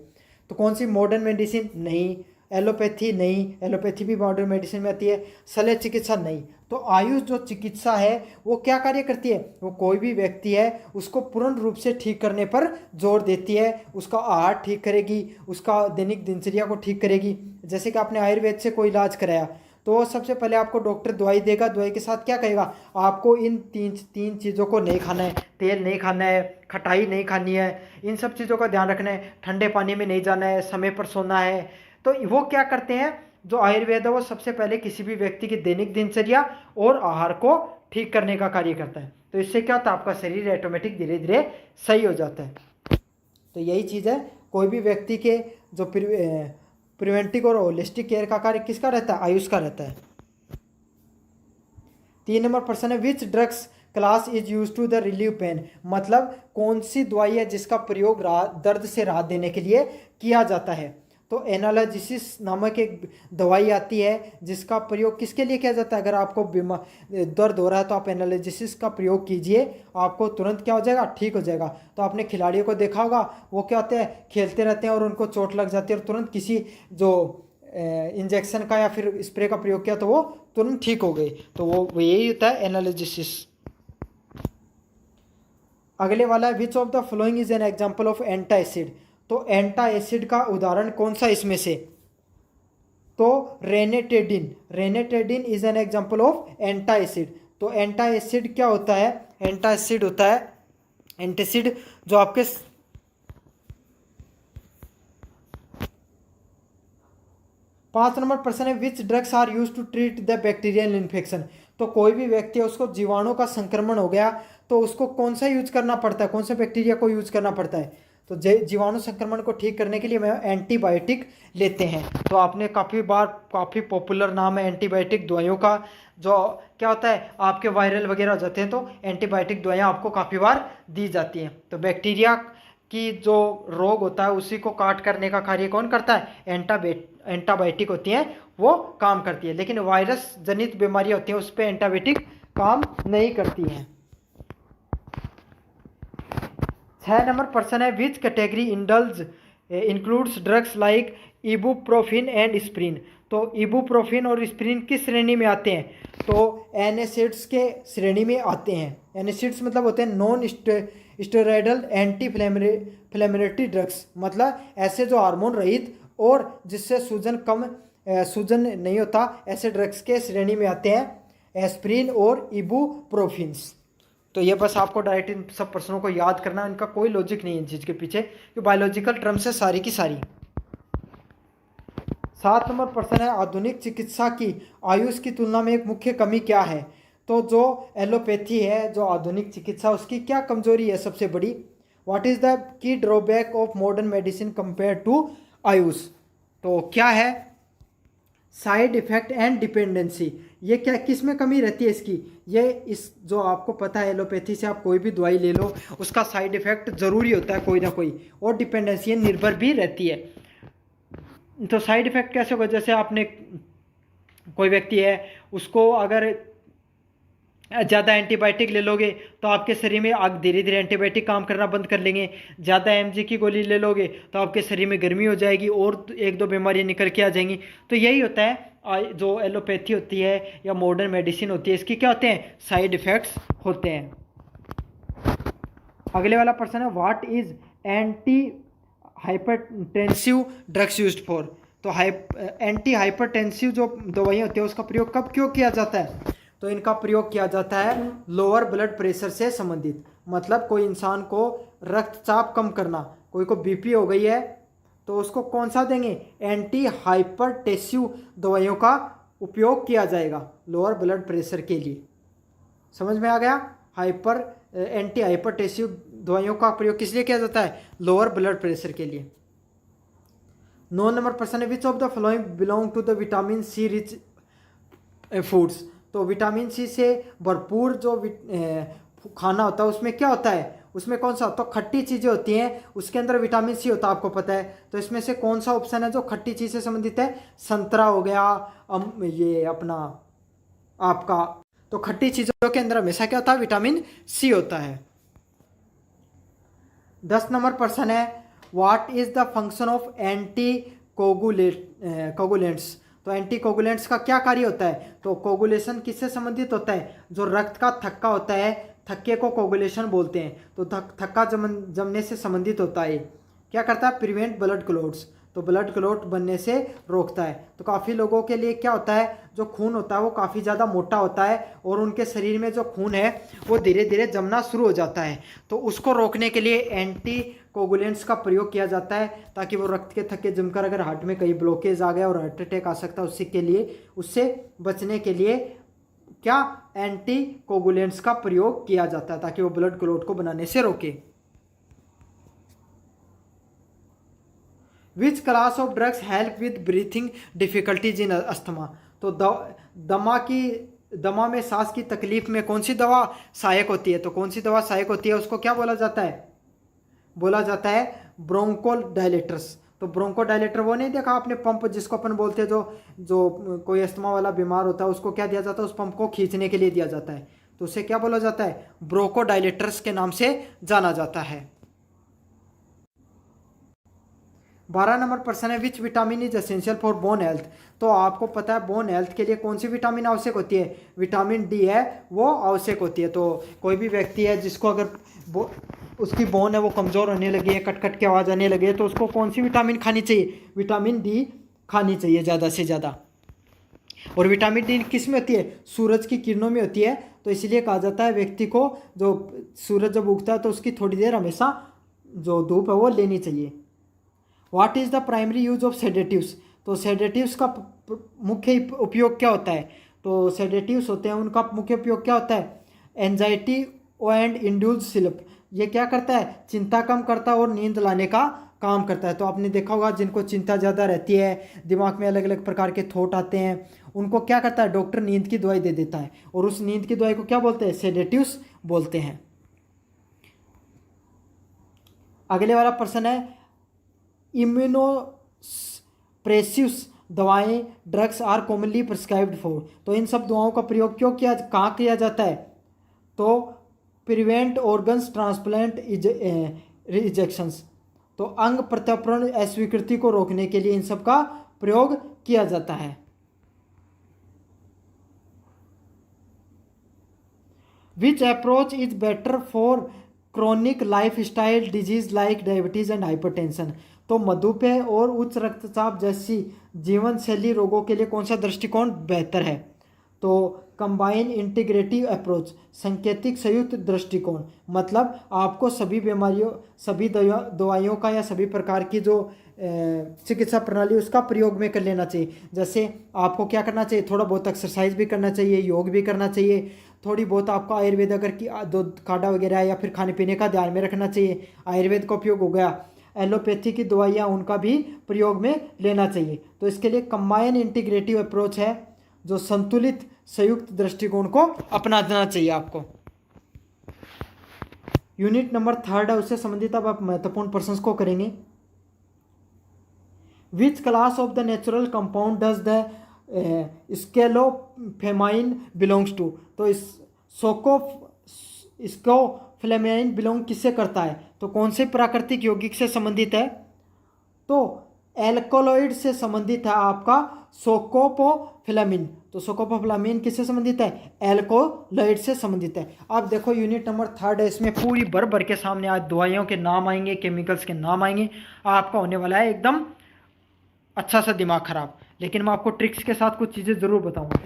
तो कौन सी, मॉडर्न मेडिसिन नहीं, एलोपैथी नहीं, एलोपैथी भी मॉडर्न मेडिसिन में आती है, शल्य चिकित्सा नहीं। तो आयुष जो चिकित्सा है वो क्या कार्य करती है, वो कोई भी व्यक्ति है उसको पूर्ण रूप से ठीक करने पर जोर देती है, उसका आहार ठीक करेगी, उसका दैनिक दिनचर्या को ठीक करेगी। जैसे कि आपने आयुर्वेद से कोई इलाज कराया तो सबसे पहले आपको डॉक्टर दवाई देगा, दवाई के साथ क्या कहेगा, आपको इन तीन चीज़ों को नहीं खाना है, तेल नहीं खाना है, खटाई नहीं खानी है, इन सब चीज़ों का ध्यान रखना है, ठंडे पानी में नहीं जाना है, समय पर सोना है। तो वो क्या करते हैं, जो आयुर्वेद है वो सबसे पहले किसी भी व्यक्ति की दैनिक दिनचर्या और आहार को ठीक करने का कार्य करता है। तो इससे क्या होता है, आपका शरीर ऑटोमेटिक धीरे धीरे सही हो जाता है। तो यही चीज़ है, कोई भी व्यक्ति के जो प्रिवेंटिव और होलिस्टिक केयर का कार्य किसका रहता है, आयुष का रहता है। 3 नंबर प्रश्न है which drugs class is use to the relieve pain. मतलब कौन सी दवाई है जिसका प्रयोग दर्द से राहत देने के लिए किया जाता है। तो एनाल्जेसिस नामक एक दवाई आती है जिसका प्रयोग किसके लिए किया जाता है, अगर आपको दर्द हो रहा है तो आप एनाल्जेसिस का प्रयोग कीजिए, आपको तुरंत क्या हो जाएगा, ठीक हो जाएगा। तो आपने खिलाड़ियों को देखा होगा, वो क्या होते हैं, खेलते रहते हैं और उनको चोट लग जाती है और तुरंत किसी जो इंजेक्शन का या फिर स्प्रे का प्रयोग किया तो वो तुरंत ठीक हो गई। तो वो यही होता है एनाल्जेसिस। अगले वाला है which of the following is an example of antacid. तो एंटा एसिड का उदाहरण कौन सा इसमें से, तो ranitidine is an example of antacid. तो एंटा एसिड क्या होता है, एंटा एसिड होता है एंटासिड जो आपके 5 नंबर प्रश्न है which drugs are use to treat the bacterial infection. तो कोई भी व्यक्ति है उसको जीवाणु का संक्रमण हो गया तो उसको कौन सा यूज करना पड़ता है, कौन सा बैक्टीरिया को यूज करना पड़ता है। तो जीवाणु संक्रमण को ठीक करने के लिए मैं एंटीबायोटिक लेते हैं। तो आपने काफ़ी पॉपुलर नाम है एंटीबायोटिक दवाइयों का, जो क्या होता है आपके वायरल वगैरह हो जाते हैं तो एंटीबायोटिक दवाइयाँ आपको काफ़ी बार दी जाती हैं। तो बैक्टीरिया की जो रोग होता है उसी को काट करने का कार्य कौन करता है, एंटीबायोटिक होती हैं वो काम करती है, लेकिन वायरस जनित बीमारियाँ होती हैं उस पर एंटीबायोटिक काम नहीं करती हैं। 6 नंबर प्रश्न है which category includes drugs like ibuprofen and aspirin. तो इबुप्रोफिन और स्प्रिन किस श्रेणी में आते हैं, तो एनेसिड्स के श्रेणी में आते हैं। एनेसिड्स मतलब होते हैं नॉन स्टेरॉयडल एंटी फ्लेमेटरी ड्रग्स, मतलब ऐसे जो हार्मोन रहित और जिससे सूजन नहीं होता, ऐसे ड्रग्स के श्रेणी में आते हैं एस्प्रिन और इबुप्रोफिन्स। तो ये बस आपको डायरेक्ट इन सब प्रश्नों को याद करना है, इनका कोई लॉजिक नहीं है इन चीज़ के पीछे, कि बायोलॉजिकल टर्म्स है सारी की सारी। 7 नंबर प्रश्न है आधुनिक चिकित्सा की आयुष की तुलना में एक मुख्य कमी क्या है। तो जो एलोपैथी है, जो आधुनिक चिकित्सा, उसकी क्या कमजोरी है सबसे बड़ी। What is the key drawback of modern medicine compare to AYUSH. तो क्या है, साइड इफेक्ट एंड डिपेंडेंसी। ये क्या किस में कमी रहती है इसकी, ये इस जो आपको पता है एलोपैथी से आप कोई भी दवाई ले लो उसका साइड इफेक्ट ज़रूरी होता है कोई ना कोई, और डिपेंडेंसी निर्भर भी रहती है। तो साइड इफेक्ट कैसे होगा, जैसे आपने कोई व्यक्ति है उसको अगर ज़्यादा एंटीबायोटिक ले लोगे तो आपके शरीर में आग धीरे धीरे एंटीबायोटिक काम करना बंद कर लेंगे। ज़्यादा एमजी की गोली ले लोगे तो आपके शरीर में गर्मी हो जाएगी और 1-2 बीमारियां निकल के आ जाएंगी। तो यही होता है जो एलोपैथी होती है या मॉडर्न मेडिसिन होती है, इसकी क्या होते हैं, साइड इफ़ेक्ट्स होते हैं। अगले वाला प्रश्न है, what is anti hypertensive drugs used for. तो एंटी हाइपरटेंसिव जो दवाइयाँ होती है उसका प्रयोग कब क्यों किया जाता है। तो इनका प्रयोग किया जाता है लोअर ब्लड प्रेशर से संबंधित, मतलब कोई इंसान को रक्तचाप कम करना, कोई को बीपी हो गई है तो उसको कौन सा देंगे, एंटी हाइपरटेंसिव दवाइयों का उपयोग किया जाएगा लोअर ब्लड प्रेशर के लिए। समझ में आ गया। एंटी हाइपरटेंसिव दवाइयों का प्रयोग किस लिए किया जाता है, लोअर ब्लड प्रेशर के लिए। 9 नंबर प्रश्न है, which of the following belong to the vitamin C rich foods. तो विटामिन सी से भरपूर जो खाना होता है उसमें क्या होता है, उसमें कौन सा, तो खट्टी चीज़ें होती हैं, उसके अंदर विटामिन सी होता है, आपको पता है। तो इसमें से कौन सा ऑप्शन है जो खट्टी चीज़ से संबंधित है, संतरा हो गया, ये अपना आपका, तो खट्टी चीज़ों के अंदर हमेशा क्या होता है, विटामिन सी होता है। 10 नंबर प्रश्न है, what is the function of anti coagulants. तो एंटी कोगुलेंट्स का क्या कार्य होता है, तो कोगुलेशन किससे संबंधित होता है, जो रक्त का थक्का होता है, थक्के को कोगुलेशन बोलते हैं। तो थक्का जमने से संबंधित होता है। क्या करता है, प्रिवेंट ब्लड क्लॉट्स, तो ब्लड क्लॉट बनने से रोकता है। तो काफ़ी लोगों के लिए क्या होता है, जो खून होता है वो काफ़ी ज़्यादा मोटा होता है और उनके शरीर में जो खून है वो धीरे धीरे जमना शुरू हो जाता है। तो उसको रोकने के लिए एंटी कोगुलेंट्स का प्रयोग किया जाता है, ताकि वो रक्त के थक्के जमकर अगर हार्ट में कहीं ब्लॉकेज आ गया और हार्ट अटैक आ सकता है उससे बचने के लिए क्या, एंटी कोगुलेंट्स का प्रयोग किया जाता है, ताकि वो ब्लड क्लॉट को बनाने से रोके। विच class of drugs help with breathing difficulties in asthma. तो दमा में सांस की तकलीफ में कौन सी दवा सहायक होती है, तो कौन सी दवा सहायक होती है, उसको क्या बोला जाता है, बोला जाता है ब्रोंकोडायलेटर्स। तो ब्रोंकोडायलेटर वो नहीं देखा आपने, पंप जिसको अपन बोलते हैं, जो कोई अस्थमा वाला बीमार होता है उसको क्या दिया जाता है, उस पंप को खींचने के लिए दिया जाता है, तो उसे क्या बोला जाता है, ब्रोंकोडायलेटर्स के नाम से जाना जाता है। 12 नंबर प्रश्न है, which vitamin is essential for bone health. तो आपको पता है बोन हेल्थ के लिए कौन सी विटामिन आवश्यक होती है, विटामिन डी है वो आवश्यक होती है। तो कोई भी व्यक्ति है जिसको अगर उसकी बोन है वो कमज़ोर होने लगी है, कट कट के आवाज़ आने लगी है, तो उसको कौन सी विटामिन खानी चाहिए, विटामिन डी खानी चाहिए ज़्यादा से ज़्यादा। और विटामिन डी किस में होती है, सूरज की किरणों में होती है। तो इसलिए कहा जाता है व्यक्ति को, जो सूरज जब उगता है तो उसकी थोड़ी देर हमेशा जो धूप है वो लेनी चाहिए। What is the primary use of sedatives. तो सेडेटिव्स का मुख्य उपयोग क्या होता है, तो सेडेटिव्स होते हैं उनका मुख्य उपयोग क्या होता है, एंजाइटी एंड इंड्यूस्ड स्लीप। ये क्या करता है, चिंता कम करता है और नींद लाने का काम करता है। तो आपने देखा होगा जिनको चिंता ज़्यादा रहती है, दिमाग में अलग अलग प्रकार के थॉट आते हैं, उनको क्या करता है, डॉक्टर नींद की दवाई दे देता है, और उस नींद की दवाई को क्या बोलते हैं, सेडेटिव्स बोलते हैं। अगले वाला प्रश्न है, इम्यूनोप्रेसिव्स दवाएं drugs are commonly prescribed for. तो इन सब दवाओं का प्रयोग कहाँ किया जाता है, तो प्रिवेंट ऑर्गन्स ट्रांसप्लांट रिजेक्शंस। तो अंग प्रत्यारोपण अस्वीकृति को रोकने के लिए इन सब का प्रयोग किया जाता है। Which approach is better for chronic lifestyle disease like diabetes and hypertension. तो मधुमेह और उच्च रक्तचाप जैसी जीवन शैली रोगों के लिए कौन सा दृष्टिकोण बेहतर है, तो कंबाइन इंटीग्रेटिव अप्रोच, सांकेतिक संयुक्त दृष्टिकोण। मतलब आपको सभी बीमारियों, सभी दवाइयों का या सभी प्रकार की जो चिकित्सा प्रणाली उसका प्रयोग में कर लेना चाहिए। जैसे आपको क्या करना चाहिए, थोड़ा बहुत एक्सरसाइज भी करना चाहिए, योग भी करना चाहिए, थोड़ी बहुत आपको आयुर्वेद अगर की दूध काढ़ा वगैरह या फिर खाने पीने का ध्यान में रखना चाहिए, आयुर्वेद का उपयोग हो गया, एलोपैथी की दवाइयाँ उनका भी प्रयोग में लेना चाहिए। तो इसके लिए कंबाइन इंटीग्रेटिव अप्रोच है, जो संतुलित संयुक्त दृष्टिकोण को अपनाना चाहिए आपको। यूनिट नंबर 3 है, उससे संबंधित अब आप महत्वपूर्ण प्रश्न को करेंगे। Which class of the natural compound does the scopolamine belongs to. तो इसको फ्लेमाइन बिलोंग किससे करता है, तो कौन से प्राकृतिक यौगिक से संबंधित है, तो एल्कोलॉइड से संबंधित है आपका सोकोपोफ्लामिन। तो सोकोपोफ्लामिन किससे संबंधित है? एल्कोलॉइड से संबंधित है। अब देखो यूनिट नंबर 3 है, इसमें पूरी भर भर के सामने आज दवाइयों के नाम आएंगे, केमिकल्स के नाम आएंगे। आपका होने वाला है एकदम अच्छा सा दिमाग खराब, लेकिन मैं आपको ट्रिक्स के साथ कुछ चीज़ें ज़रूर बताऊंगा।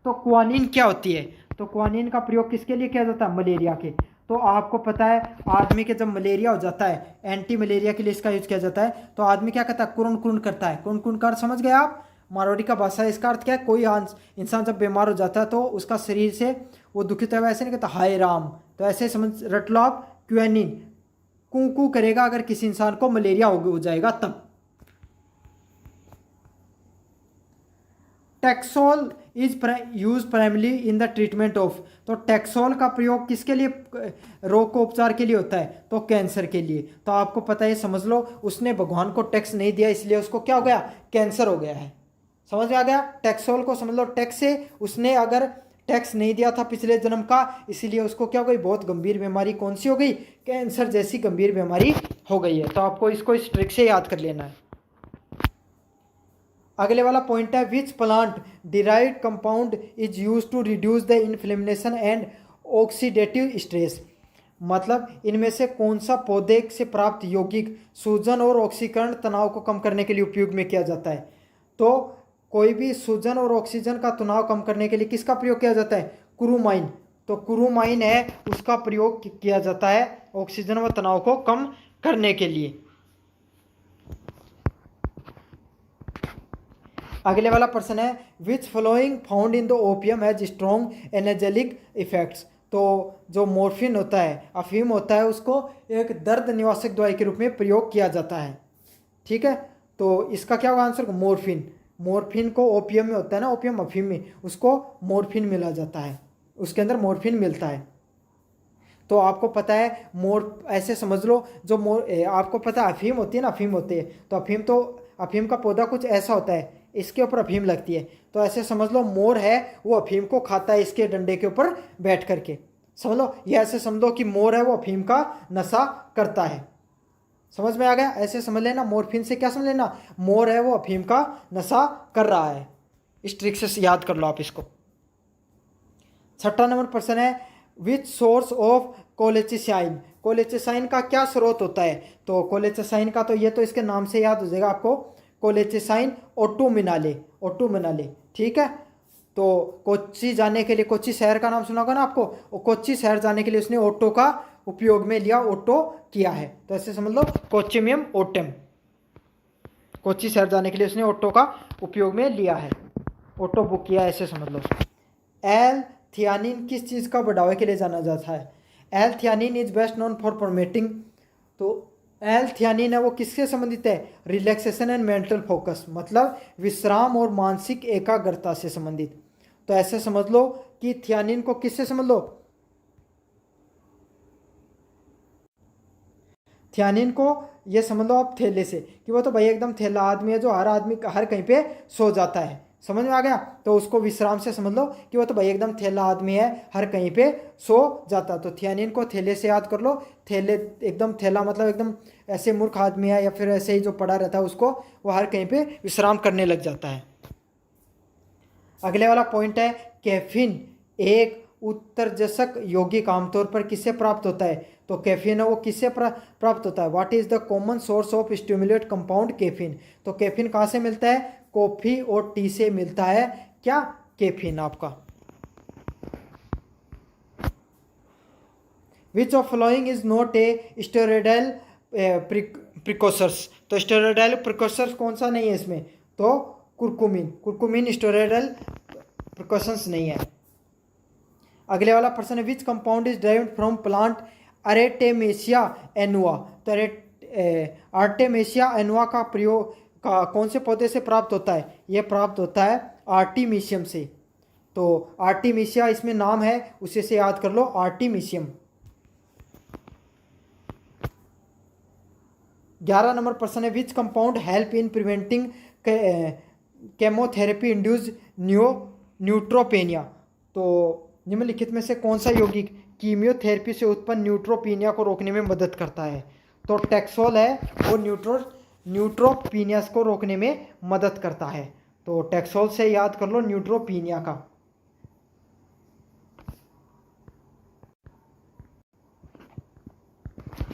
तो क्वानिन क्या होती है? तो क्वानिन का प्रयोग किसके लिए किया जाता है? मलेरिया के। तो आपको पता है आदमी के जब मलेरिया हो जाता है, एंटी मलेरिया के लिए इसका यूज किया जाता है। तो आदमी क्या करता है? कुरुन कुरुन करता है। कुरुन कुरुन कर समझ गए आप? मारवाड़ी का भाषा है। इसका अर्थ क्या है? कोई इंसान जब बीमार हो जाता है तो उसका शरीर से वो दुखित है, ऐसे नहीं कहता हाय राम, तो ऐसे समझ रट लो आप। क्वेनिन कू कू करेगा अगर किसी इंसान को मलेरिया हो जाएगा तब। Taxol is use primarily in the treatment of. तो टैक्सोल का प्रयोग किसके लिए रोग को उपचार के लिए होता है? तो कैंसर के लिए। तो आपको पता है, समझ लो उसने भगवान को टैक्स नहीं दिया इसलिए उसको क्या हो गया? कैंसर हो गया है। समझ में आ गया? टैक्सोल को समझ लो टैक्स से, उसने अगर टैक्स नहीं दिया था पिछले जन्म का, इसीलिए उसको क्या हो गई? बहुत गंभीर बीमारी कौन सी हो गई? कैंसर जैसी गंभीर बीमारी हो गई है। तो आपको इसको इस ट्रिक से याद कर लेना है। अगले वाला पॉइंट है which plant derived compound is use to reduce the inflammation and oxidative stress. मतलब इनमें से कौन सा पौधे से प्राप्त यौगिक सूजन और ऑक्सीकरण तनाव को कम करने के लिए उपयोग में किया जाता है? तो कोई भी सूजन और ऑक्सीजन का तनाव कम करने के लिए किसका प्रयोग किया जाता है? कुरुमाइन। तो कुरुमाइन है, उसका प्रयोग किया जाता है ऑक्सीजन व तनाव को कम करने के लिए। अगले वाला प्रश्न है which following found in the opium has strong energetic effects. तो जो मॉर्फिन होता है, अफीम होता है, उसको एक दर्द निवारक दवाई के रूप में प्रयोग किया जाता है। ठीक है, तो इसका क्या होगा आंसर? मॉर्फिन। मॉर्फिन को ओपियम में होता है ना, ओपियम अफीम में, उसको मॉर्फिन मिला जाता है, उसके अंदर मॉर्फिन मिलता है। तो आपको पता है ऐसे समझ लो, जो आपको पता है अफीम होती है ना, अफीम होती है, तो अफीम का पौधा कुछ ऐसा होता है, इसके ऊपर अफीम लगती है। तो ऐसे समझ लो मोर है, वो अफीम को खाता है इसके डंडे के ऊपर बैठ करके। समझ लो, ये ऐसे समझो कि मोर है, वो अफीम का नशा करता है। समझ में आ गया? ऐसे समझ लेना, मॉर्फिन से क्या समझ लेना? मोर है, वो अफीम का नशा कर रहा है। इस ट्रिक से याद कर लो आप इसको। 6वां नंबर प्रश्न है विच सोर्स ऑफ कोलेचिसाइन। कोलेचिसाइन का क्या स्रोत होता है? तो कोलेचिसाइन का तो ये तो इसके नाम से याद हो जाएगा आपको, कोलेचिसाइन ओटोमिनाले, ओटोमिनाले। ठीक है, तो कोच्चि जाने के लिए, कोच्चि शहर का नाम सुना होगा ना आपको, कोच्चि शहर जाने के लिए उसने ऑटो का उपयोग में लिया, ऑटो किया है। तो ऐसे समझ लो कोच्चिमियम ओटम, कोच्चि शहर जाने के लिए उसने ऑटो का उपयोग में लिया है, ऑटो बुक किया, ऐसे समझ लो। एल थियानिन किस चीज़ का बढ़ावे के लिए जाना जाता है? L theanine is best known for promoting. तो एल थियानिन है वो किससे संबंधित है? रिलैक्सेशन एंड मेंटल फोकस, मतलब विश्राम और मानसिक एकाग्रता से संबंधित। तो ऐसे समझ लो कि थियानिन को किससे समझ लो? थियानिन को ये समझ लो आप थैले से, कि वो तो भाई एकदम थैला आदमी है जो हर आदमी हर कहीं पे सो जाता है। समझ में आ गया? तो उसको विश्राम से समझ लो कि वो तो भाई एकदम थैला आदमी है, हर कहीं पे सो जाता। तो थियानिन को थैले से याद कर लो। थैले एकदम थैला मतलब एकदम ऐसे मूर्ख आदमी है या फिर ऐसे ही जो पड़ा रहता है, उसको वो हर कहीं पे विश्राम करने लग जाता है। अगले वाला पॉइंट है कैफीन एक उत्तेजक यौगिक आमतौर पर किससे प्राप्त होता है? तो कैफीन है वो किससे प्राप्त होता है? What is the common source of stimulate compound caffeine. तो कैफीन कहाँ से मिलता है? कॉफी और टी से मिलता है। क्या? कैफीन आपका। Which of following is not a steroidal precursors. तो स्टेरॉयडल प्रिकॉसर्स कौन सा नहीं है इसमें? तो कुरकुमिन, कुरकुमिन स्टेरॉयडल प्रिकॉशंस नहीं है। अगले वाला प्रश्न है which compound is derived from plant artemisia annua. तो आर्टेमेसिया एनुआ का प्रयोग का कौन से पौधे से प्राप्त होता है? ये प्राप्त होता है आर्टिमीशियम से। तो आर्टिमीशिया इसमें नाम है, उसे से याद कर लो, आर्टिमीशियम। 11 नंबर प्रश्न है which compound help in preventing chemotherapy induce neutropenia. तो निम्नलिखित में से कौन सा यौगिक कीमियोथेरेपी से उत्पन्न न्यूट्रोपीनिया को रोकने में मदद करता है? तो टैक्सोल है वो न्यूट्रोपीनिया को रोकने में मदद करता है। तो टैक्सोल से याद कर लो न्यूट्रोपीनिया का।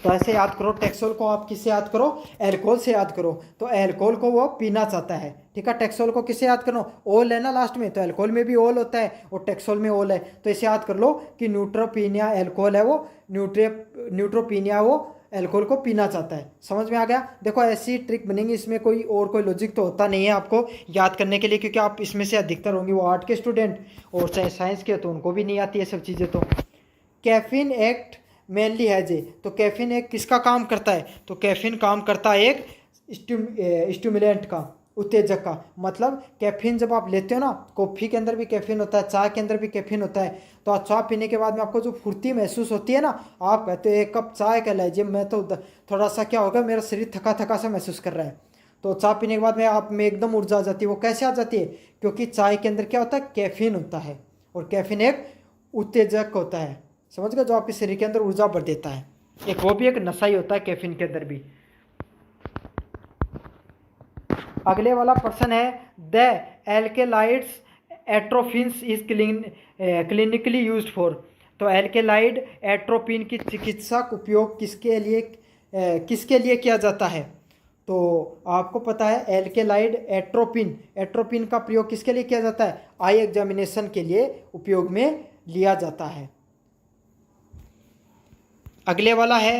तो ऐसे याद करो, टैक्सोल को आप किससे याद करो, एल्कोहल से याद करो। तो एल्कोहल को वो पीना चाहता है, ठीक है। टैक्सोल को किससे याद करो, ओल है ना लास्ट में, तो एल्कोहल में भी ओल होता है और टैक्सोल में ओल है। तो इसे याद कर लो कि न्यूट्रोपीनिया एल्कोहल है, वो न्यूट्रोपीनिया वो एल्कोहल को पीना चाहता है। समझ में आ गया। देखो ऐसी ट्रिक बनेगी, इसमें कोई लॉजिक तो होता नहीं है आपको याद करने के लिए, क्योंकि आप इसमें से अधिकतर होंगे वो आर्ट के स्टूडेंट, और चाहे साइंस के, तो उनको भी नहीं आती है सब चीज़ें। तो कैफीन एक्ट मेनली है जे, तो कैफीन एक किसका काम करता है, तो कैफीन काम करता है एक स्टिमुलेंट का, उत्तेजक का। मतलब कैफीन जब आप लेते हो ना, कॉफ़ी के अंदर भी कैफीन होता है, चाय के अंदर भी कैफीन होता है। तो आप चाय पीने के बाद में आपको जो फुर्ती महसूस होती है ना, आप कहते हो एक कप चाय कह लीजिए, मैं तो थोड़ा सा क्या होगा, मेरा शरीर थका थका सा महसूस कर रहा है। तो चाय पीने के बाद में आप में एकदम ऊर्जा आ जाती है। वो कैसे आ जाती है, क्योंकि चाय के अंदर क्या होता है, कैफीन होता है, और कैफीन एक उत्तेजक होता है, समझ गए, जो आपके शरीर के अंदर ऊर्जा भर देता है। एक वो भी एक नशा ही होता है कैफीन के अंदर भी। अगले वाला प्रश्न है, the alkaloids atropines is clinically used for. तो एल्केलाइड एट्रोपिन की चिकित्सक उपयोग किसके लिए किया जाता है। तो आपको पता है एल्केलाइड एट्रोपिन का प्रयोग किसके लिए किया जाता है, आई एग्जामिनेशन के लिए उपयोग में लिया जाता है। अगले वाला है,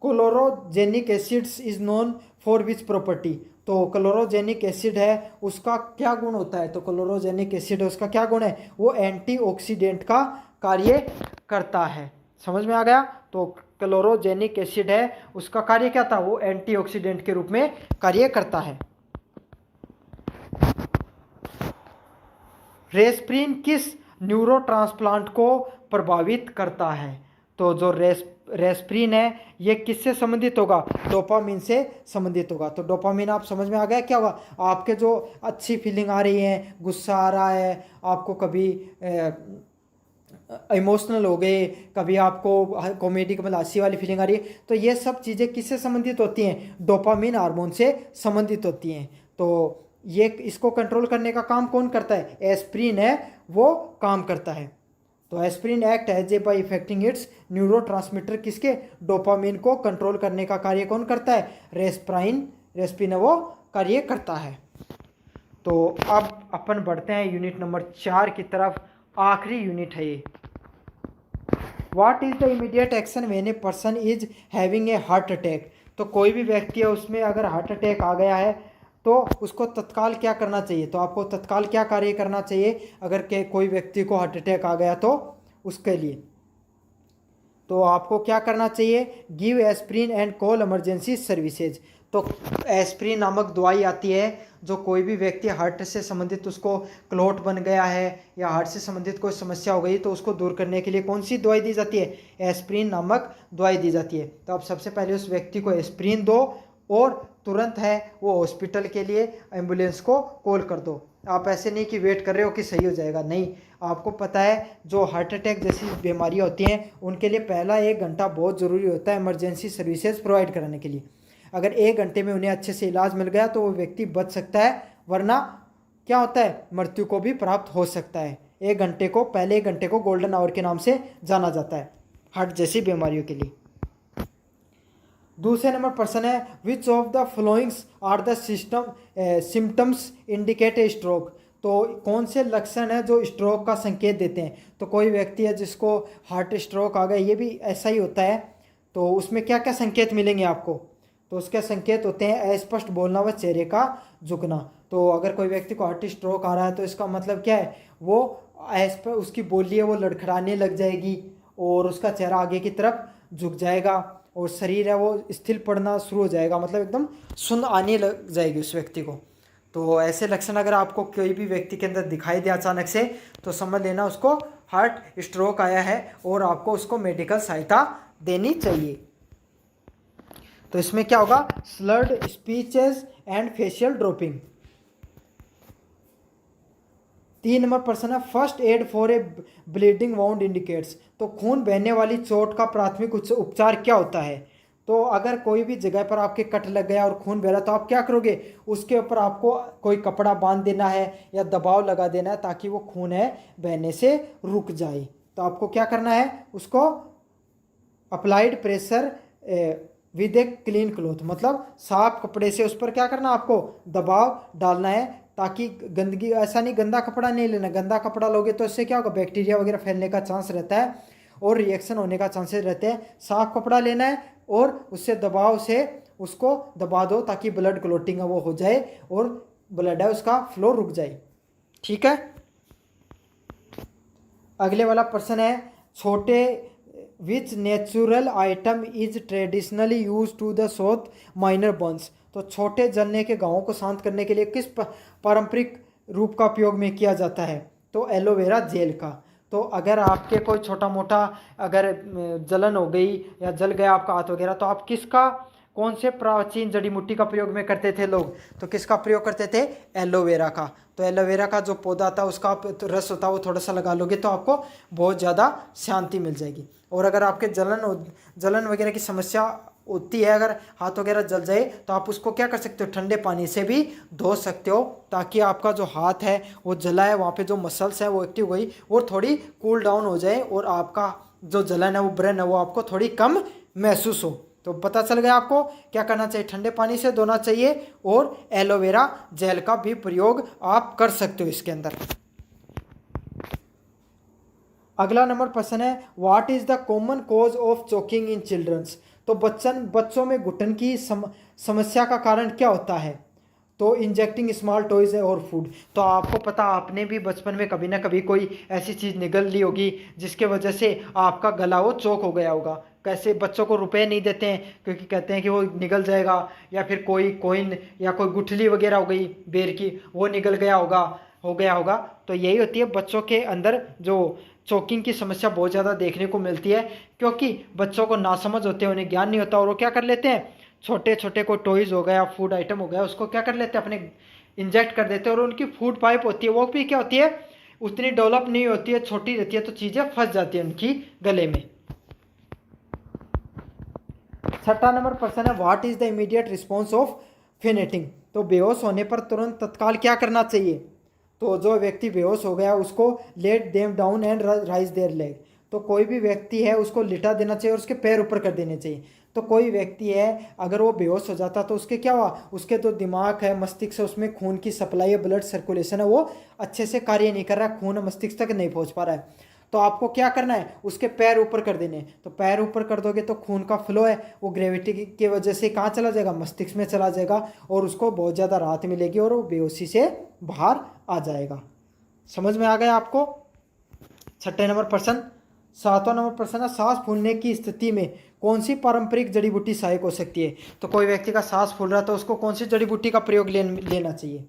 chlorogenic acids is known for which property. तो क्लोरोजेनिक एसिड है, उसका क्या गुण होता है, तो क्लोरोजेनिक एसिड है उसका क्या गुण है, वो एंटीऑक्सीडेंट का कार्य करता है। समझ में आ गया। तो क्लोरोजेनिक एसिड है, उसका कार्य क्या था, वो एंटीऑक्सीडेंट के रूप में कार्य करता है। रेस्प्रिन किस न्यूरोट्रांसप्लांट को प्रभावित करता है। तो जो रेस्प्रिन है ये किससे संबंधित होगा, डोपामिन से संबंधित होगा। तो डोपामिन आप समझ में आ गया क्या होगा, आपके जो अच्छी फीलिंग आ रही है, गुस्सा आ रहा है आपको, कभी इमोशनल हो गए, कभी आपको कॉमेडी मतलब हंसी वाली फीलिंग आ रही है, तो ये सब चीज़ें किससे संबंधित होती हैं, डोपामिन हार्मोन से संबंधित होती हैं। तो ये इसको कंट्रोल करने का काम कौन करता है, एस्प्रिन है वो काम करता है। तो aspirin act as a by affecting its neurotransmitter, किसके, डोपामिन को कंट्रोल करने का कार्य कौन करता है, रेस्प्रिन वो कार्य करता है। तो अब अपन बढ़ते हैं यूनिट नंबर 4 की तरफ, आखिरी यूनिट है ये। What is the immediate action when a person is having a heart attack. तो कोई भी व्यक्ति है उसमें अगर हार्ट अटैक आ गया है तो उसको तत्काल क्या करना चाहिए, तो आपको तत्काल क्या कार्य करना चाहिए अगर के कोई व्यक्ति को हार्ट अटैक आ गया तो उसके लिए। तो आपको क्या करना चाहिए, give aspirin and call emergency services. तो एस्प्रिन नामक दवाई आती है, जो कोई भी व्यक्ति हार्ट से संबंधित उसको क्लोट बन गया है या हार्ट से संबंधित कोई समस्या हो गई तो उसको दूर करने के लिए कौन सी दवाई दी जाती है, एस्प्रिन नामक दवाई दी जाती है। तो आप सबसे पहले उस व्यक्ति को एस्प्रिन दो और तुरंत है वो हॉस्पिटल के लिए एम्बुलेंस को कॉल कर दो। आप ऐसे नहीं कि वेट कर रहे हो कि सही हो जाएगा, नहीं, आपको पता है जो हार्ट अटैक जैसी बीमारियां होती हैं उनके लिए पहला 1 घंटा बहुत ज़रूरी होता है इमरजेंसी सर्विसेज प्रोवाइड कराने के लिए। अगर 1 घंटे में उन्हें अच्छे से इलाज मिल गया तो वो व्यक्ति बच सकता है, वरना क्या होता है, मृत्यु को भी प्राप्त हो सकता है। पहले 1 घंटे को गोल्डन आवर के नाम से जाना जाता है हार्ट जैसी बीमारियों के लिए। दूसरे नंबर प्रश्न है, which of the followings are the symptoms indicate a stroke. तो कौन से लक्षण है जो स्ट्रोक का संकेत देते हैं। तो कोई व्यक्ति है जिसको हार्ट स्ट्रोक आ गया, ये भी ऐसा ही होता है, तो उसमें क्या क्या संकेत मिलेंगे आपको। तो उसके संकेत होते हैं अस्पष्ट बोलना व चेहरे का झुकना। तो अगर कोई व्यक्ति को हार्ट स्ट्रोक आ रहा है तो इसका मतलब क्या है, वो उसकी बोली है वो लड़खड़ाने लग जाएगी और उसका चेहरा आगे की तरफ झुक जाएगा और शरीर है वो स्थिर पड़ना शुरू हो जाएगा, मतलब एकदम सुन्न आने लग जाएगी उस व्यक्ति को। तो ऐसे लक्षण अगर आपको कोई भी व्यक्ति के अंदर दिखाई दे अचानक से तो समझ लेना उसको हार्ट स्ट्रोक आया है और आपको उसको मेडिकल सहायता देनी चाहिए। तो इसमें क्या होगा, slurred speeches and facial dropping. 3 number प्रश्न है, first aid for a bleeding wound indicates. तो खून बहने वाली चोट का प्राथमिक उपचार क्या होता है। तो अगर कोई भी जगह पर आपके कट लग गया और खून बह रहा तो आप क्या करोगे, उसके ऊपर आपको कोई कपड़ा बांध देना है या दबाव लगा देना है ताकि वो खून है बहने से रुक जाए। तो आपको क्या करना है, उसको applied pressure with a clean cloth, मतलब साफ कपड़े से उस पर क्या करना, आपको दबाव डालना है ताकि गंदगी, ऐसा नहीं गंदा कपड़ा नहीं लेना, गंदा कपड़ा लोगे तो इससे क्या होगा, बैक्टीरिया वगैरह फैलने का चांस रहता है और रिएक्शन होने का चांसेस रहते हैं। साफ कपड़ा लेना है और उससे दबाव से उसको दबा दो ताकि ब्लड क्लोटिंग है वो हो जाए और ब्लड है उसका फ्लो रुक जाए। ठीक है, अगले वाला प्रश्न है, छोटे which natural item is traditionally use to the soothe minor burns. तो छोटे जलने के घावों को शांत करने के लिए किस पारंपरिक रूप का उपयोग में किया जाता है, तो एलोवेरा जेल का। तो अगर आपके कोई छोटा मोटा अगर जलन हो गई या जल गया आपका हाथ वगैरह, तो आप किसका, कौन से प्राचीन जड़ी बूटी का प्रयोग में करते थे लोग, तो किसका प्रयोग करते थे, एलोवेरा का। तो एलोवेरा का जो पौधा था उसका रस होता है वो थोड़ा सा लगा लोगे तो आपको बहुत ज़्यादा शांति मिल जाएगी। और अगर आपके जलन वगैरह की समस्या होती है, अगर हाथ वगैरह जल जाए तो आप उसको क्या कर सकते हो, ठंडे पानी से भी धो सकते हो ताकि आपका जो हाथ है वो जला है, वहाँ पे जो मसल्स है वो एक्टिव हुई और थोड़ी कूल डाउन हो जाए और आपका जो जलन है वो ब्रेन है वो आपको थोड़ी कम महसूस हो। तो पता चल गया आपको क्या करना चाहिए, ठंडे पानी से धोना चाहिए और एलोवेरा जेल का भी प्रयोग आप कर सकते हो इसके अंदर। अगला नंबर प्रश्न है, what is the common cause of choking in childrens. तो बच्चों में घुटन की समस्या का कारण क्या होता है, तो इंजेक्टिंग स्मॉल टॉयज और फूड। तो आपको पता, आपने भी बचपन में कभी ना कभी कोई ऐसी चीज़ निगल ली होगी जिसके वजह से आपका गला वो चोक हो गया होगा। कैसे बच्चों को रुपए नहीं देते हैं क्योंकि कहते हैं कि वो निगल जाएगा, या फिर कोई कॉइन या कोई गुठली वगैरह हो गई बेर की वो निगल गया होगा। तो यही होती है बच्चों के अंदर जो चोकिंग की समस्या बहुत ज़्यादा देखने को मिलती है, क्योंकि बच्चों को नासमझ होते हैं, उन्हें ज्ञान नहीं होता और वो क्या कर लेते हैं, छोटे छोटे कोई टॉयज़ हो गया, फूड आइटम हो गया, उसको क्या कर लेते हैं, अपने इंजेक्ट कर देते हैं। और उनकी फूड पाइप होती है वो भी क्या होती है, उतनी डेवलप नहीं होती है, छोटी रहती है, तो चीज़ें फंस जाती हैं उनकी गले में। छठा नंबर प्रश्न है, what is the immediate response of fainting. तो बेहोश होने पर तुरंत तत्काल क्या करना चाहिए, तो जो व्यक्ति बेहोश हो गया उसको let them down and raise their leg. तो कोई भी व्यक्ति है उसको लिटा देना चाहिए और उसके पैर ऊपर कर देने चाहिए। तो कोई व्यक्ति है अगर वो बेहोश हो जाता तो उसके क्या हुआ, उसके जो दिमाग है, मस्तिष्क है, उसमें खून की सप्लाई है, ब्लड सर्कुलेशन है वो अच्छे से कार्य नहीं कर रहा है, खून मस्तिष्क तक नहीं पहुंच पा रहा है। तो आपको क्या करना है, उसके पैर ऊपर कर देने। तो पैर ऊपर कर दोगे तो खून का फ्लो है वो ग्रेविटी की वजह से कहाँ चला जाएगा, मस्तिष्क में चला जाएगा और उसको बहुत ज़्यादा राहत मिलेगी और वो बेहोशी से बाहर आ जाएगा। समझ में आ गया आपको। छठे नंबर प्रश्न। सातवां नंबर प्रश्न है, सांस फूलने की स्थिति में कौन सी पारंपरिक जड़ी बूटी सहायक हो सकती है। तो कोई व्यक्ति का सांस फूल रहा है तो उसको कौन सी जड़ी बूटी का प्रयोग लेना चाहिए।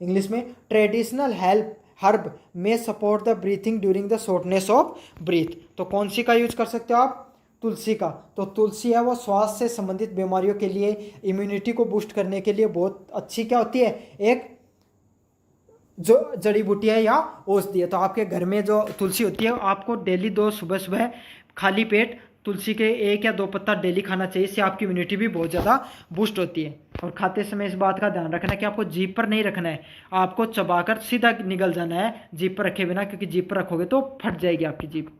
इंग्लिश में, ट्रेडिशनल हेल्प हर्ब में support the breathing during the shortness of breath. तो कौन सी का यूज कर सकते हो आप, तुलसी का। तो तुलसी है वो श्वास से संबंधित बीमारियों के लिए, इम्यूनिटी को बूस्ट करने के लिए बहुत अच्छी क्या होती है, एक जो जड़ी बूटी है या औषधि है। तो आपके घर में जो तुलसी होती है आपको डेली सुबह सुबह खाली पेट तुलसी के 1 या 2 पत्ता डेली खाना चाहिए। इससे आपकी इम्यूनिटी भी बहुत ज़्यादा बूस्ट होती है। और खाते समय इस बात का ध्यान रखना है कि आपको जीभ पर नहीं रखना है, आपको चबाकर सीधा निगल जाना है जीभ पर रखे बिना, क्योंकि जीभ पर रखोगे तो फट जाएगी आपकी जीभ।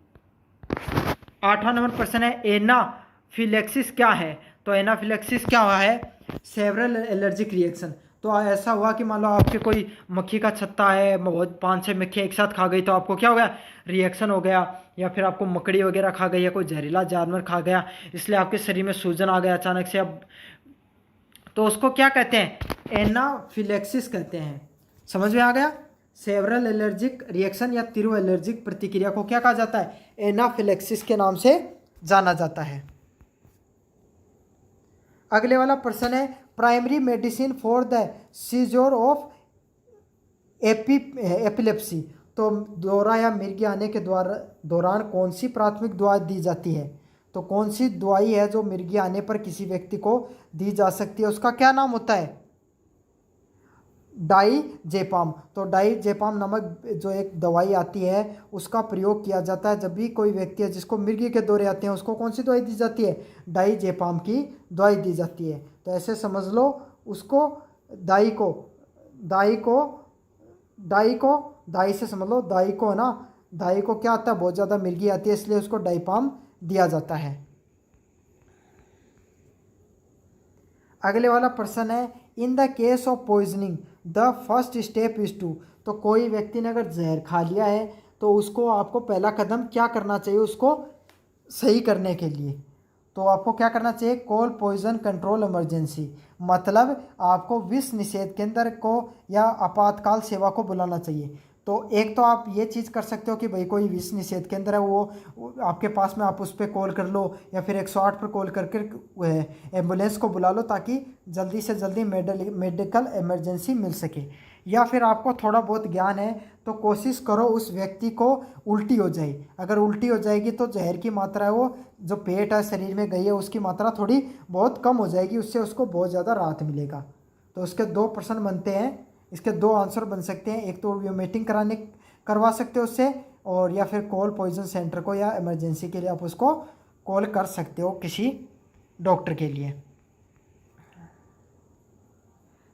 8वां नंबर प्रश्न है, एनाफिलेक्सिस क्या है। तो एनाफिलेक्सिस क्या हुआ है, सेवरल एलर्जिक रिएक्शन। तो ऐसा हुआ कि मान लो आपके कोई मक्खी का छत्ता है, बहुत 5-6 मक्खी एक साथ खा गई तो आपको क्या हो गया, रिएक्शन हो गया, या फिर आपको मकड़ी वगैरह खा गई या कोई जहरीला जानवर खा गया, इसलिए आपके शरीर में सूजन आ गया अचानक से। अब तो उसको क्या कहते हैं, एनाफिलेक्सिस कहते हैं। समझ में आ गया। सेवरल एलर्जिक रिएक्शन या तीव्र एलर्जिक प्रतिक्रिया को क्या कहा जाता है, एनाफिलेक्सिस के नाम से जाना जाता है। अगले वाला प्रश्न है, primary medicine for the seizure of epilepsy. तो दौरा या मिर्गी आने के दौरान कौन सी प्राथमिक दवा दी जाती है। तो कौन सी दवाई है जो मिर्गी आने पर किसी व्यक्ति को दी जा सकती है, उसका क्या नाम होता है, डाइजेपाम। तो डाइजेपाम नामक जो एक दवाई आती है उसका प्रयोग किया जाता है जब भी कोई व्यक्ति है जिसको मिर्गी के दौरे आते हैं, उसको कौन सी दवाई दी जाती है? डाइजेपाम की दवाई दी जाती है। तो ऐसे समझ लो उसको दाई को दाई को दाई को दाई से समझ लो, दाई को ना, दाई को क्या आता है? बहुत ज़्यादा मिर्गी आती है, इसलिए उसको डाइपाम दिया जाता है। अगले वाला प्रश्न है, in the case of poisoning the first step is to. तो कोई व्यक्ति ने अगर जहर खा लिया है तो उसको आपको पहला कदम क्या करना चाहिए उसको सही करने के लिए? तो आपको क्या करना चाहिए? कॉल पॉइजन कंट्रोल इमरजेंसी, मतलब आपको विष निषेध केंद्र को या आपातकाल सेवा को बुलाना चाहिए। तो एक तो आप ये चीज़ कर सकते हो कि भाई कोई विष निषेध केंद्र है वो आपके पास में, आप उस पर कॉल कर लो या फिर 108 पर कॉल करके एम्बुलेंस को बुला लो ताकि जल्दी से जल्दी मेडिकल इमरजेंसी मिल सके। या फिर आपको थोड़ा बहुत ज्ञान है तो कोशिश करो उस व्यक्ति को उल्टी हो जाए। अगर उल्टी हो जाएगी तो जहर की मात्रा है वो जो पेट है शरीर में गई है उसकी मात्रा थोड़ी बहुत कम हो जाएगी, उससे उसको बहुत ज़्यादा राहत मिलेगा। तो उसके 2 प्रश्न बनते हैं, इसके 2 आंसर बन सकते हैं। एक तो वोमिटिंग करवा सकते हो उससे, और या फिर कॉल पॉइजन सेंटर को या इमरजेंसी के लिए आप उसको कॉल कर सकते हो किसी डॉक्टर के लिए।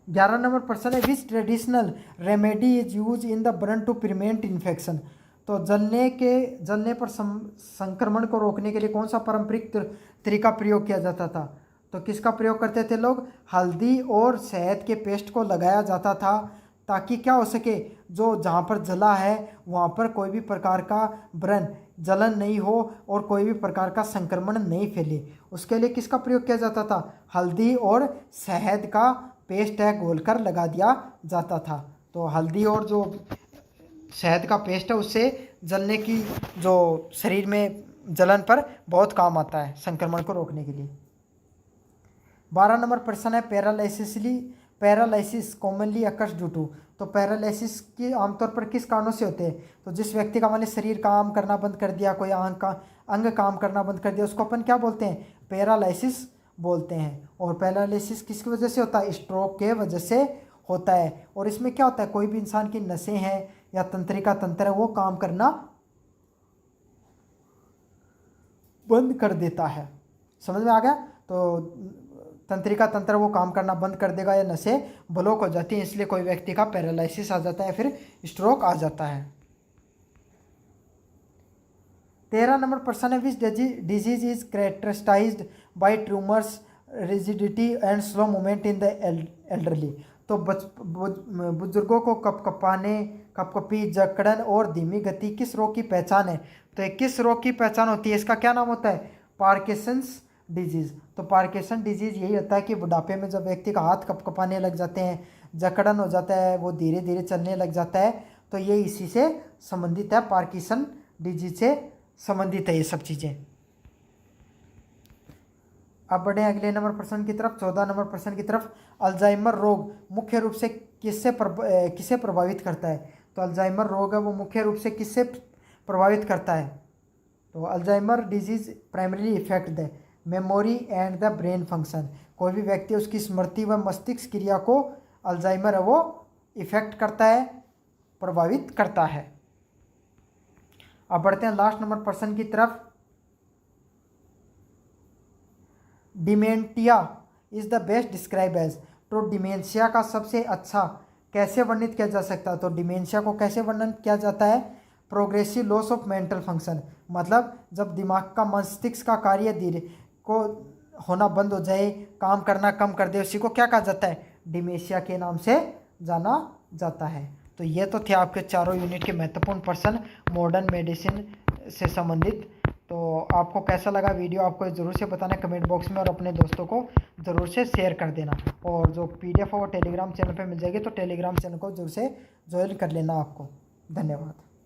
11 नंबर प्रश्न है, which traditional remedy is use in the burn to prevent infection. तो जलने पर संक्रमण को रोकने के लिए कौन सा पारंपरिक तरीका प्रयोग किया जाता था? तो किसका प्रयोग करते थे लोग? हल्दी और शहद के पेस्ट को लगाया जाता था ताकि क्या हो सके, जो जहाँ पर जला है वहाँ पर कोई भी प्रकार का व्रण जलन नहीं हो और कोई भी प्रकार का संक्रमण नहीं फैले। उसके लिए किसका प्रयोग किया जाता था? हल्दी और शहद का पेस्ट है घोलकर लगा दिया जाता था। तो हल्दी और जो शहद का पेस्ट है उससे जलने की जो शरीर में जलन पर बहुत काम आता है संक्रमण को रोकने के लिए। 12 नंबर प्रश्न है, paralysis commonly occurs due to. तो पैरालिसिस की आमतौर पर किस कारणों से होते हैं? तो जिस व्यक्ति का मान लीजिए शरीर काम करना बंद कर दिया, कोई अंग काम करना बंद कर दिया, उसको अपन क्या बोलते हैं? पैरालिसिस बोलते हैं। और पैरालिसिस किसकी वजह से होता है? स्ट्रोक के वजह से होता है। और इसमें क्या होता है, कोई भी इंसान की नसें हैं या तंत्रिका तंत्र है वो काम करना बंद कर देता है। समझ में आ गया? तो तंत्रिका तंत्र वो काम करना बंद कर देगा या नसें ब्लॉक हो जाती हैं, इसलिए कोई व्यक्ति का पैरालिसिस आ जाता है, फिर स्ट्रोक आ जाता है। 13 नंबर प्रश्न है, which disease is characterised by tumours, rigidity and slow movement in the elderly. तो बुजुर्गों को कपकपी, जकड़न और धीमी गति किस रोग की पहचान है? तो किस रोग की पहचान होती है? इसका क्या नाम होता है? Parkinson's disease. तो पार्किंसन डिजीज़ यही होता है कि बुढ़ापे में जब व्यक्ति का हाथ कपकपाने लग जाते हैं, जकड़न हो जाता है, वो धीरे धीरे चलने लग जाता है, तो ये इसी से संबंधित है, पार्किंसन डिजीज से संबंधित है ये सब चीज़ें। अब बढ़े अगले नंबर प्रश्न की तरफ, 14 नंबर प्रश्न की तरफ। अल्जाइमर रोग मुख्य रूप से किसे प्रभावित करता है? तो अल्जाइमर रोग है वो मुख्य रूप से किससे प्रभावित करता है? तो Alzheimer disease primarily effect the memory and the brain function. कोई भी व्यक्ति उसकी स्मृति व मस्तिष्क क्रिया को अल्जाइमर है वो इफेक्ट करता है, प्रभावित करता है। अब बढ़ते हैं लास्ट नंबर प्रश्न की तरफ। Dementia is the best describe as. तो डिमेंशिया का सबसे अच्छा कैसे वर्णित किया जा सकता है? तो डिमेंशिया को कैसे वर्णन किया जाता है? Progressive loss of mental function, मतलब जब दिमाग का मस्तिष्क का कार्य धीरे को होना बंद हो जाए, काम करना कम कर दे, उसी को क्या कहा जाता है? डिमेंशिया के नाम से जाना जाता है। तो ये तो थे आपके चारों यूनिट के महत्वपूर्ण प्रश्न मॉडर्न मेडिसिन से संबंधित। तो आपको कैसा लगा वीडियो, आपको ज़रूर से बताना कमेंट बॉक्स में, और अपने दोस्तों को ज़रूर से शेयर कर देना। और जो PDF है वो टेलीग्राम चैनल पे मिल जाएगी, तो टेलीग्राम चैनल को ज़रूर से ज्वाइन कर लेना आपको। धन्यवाद।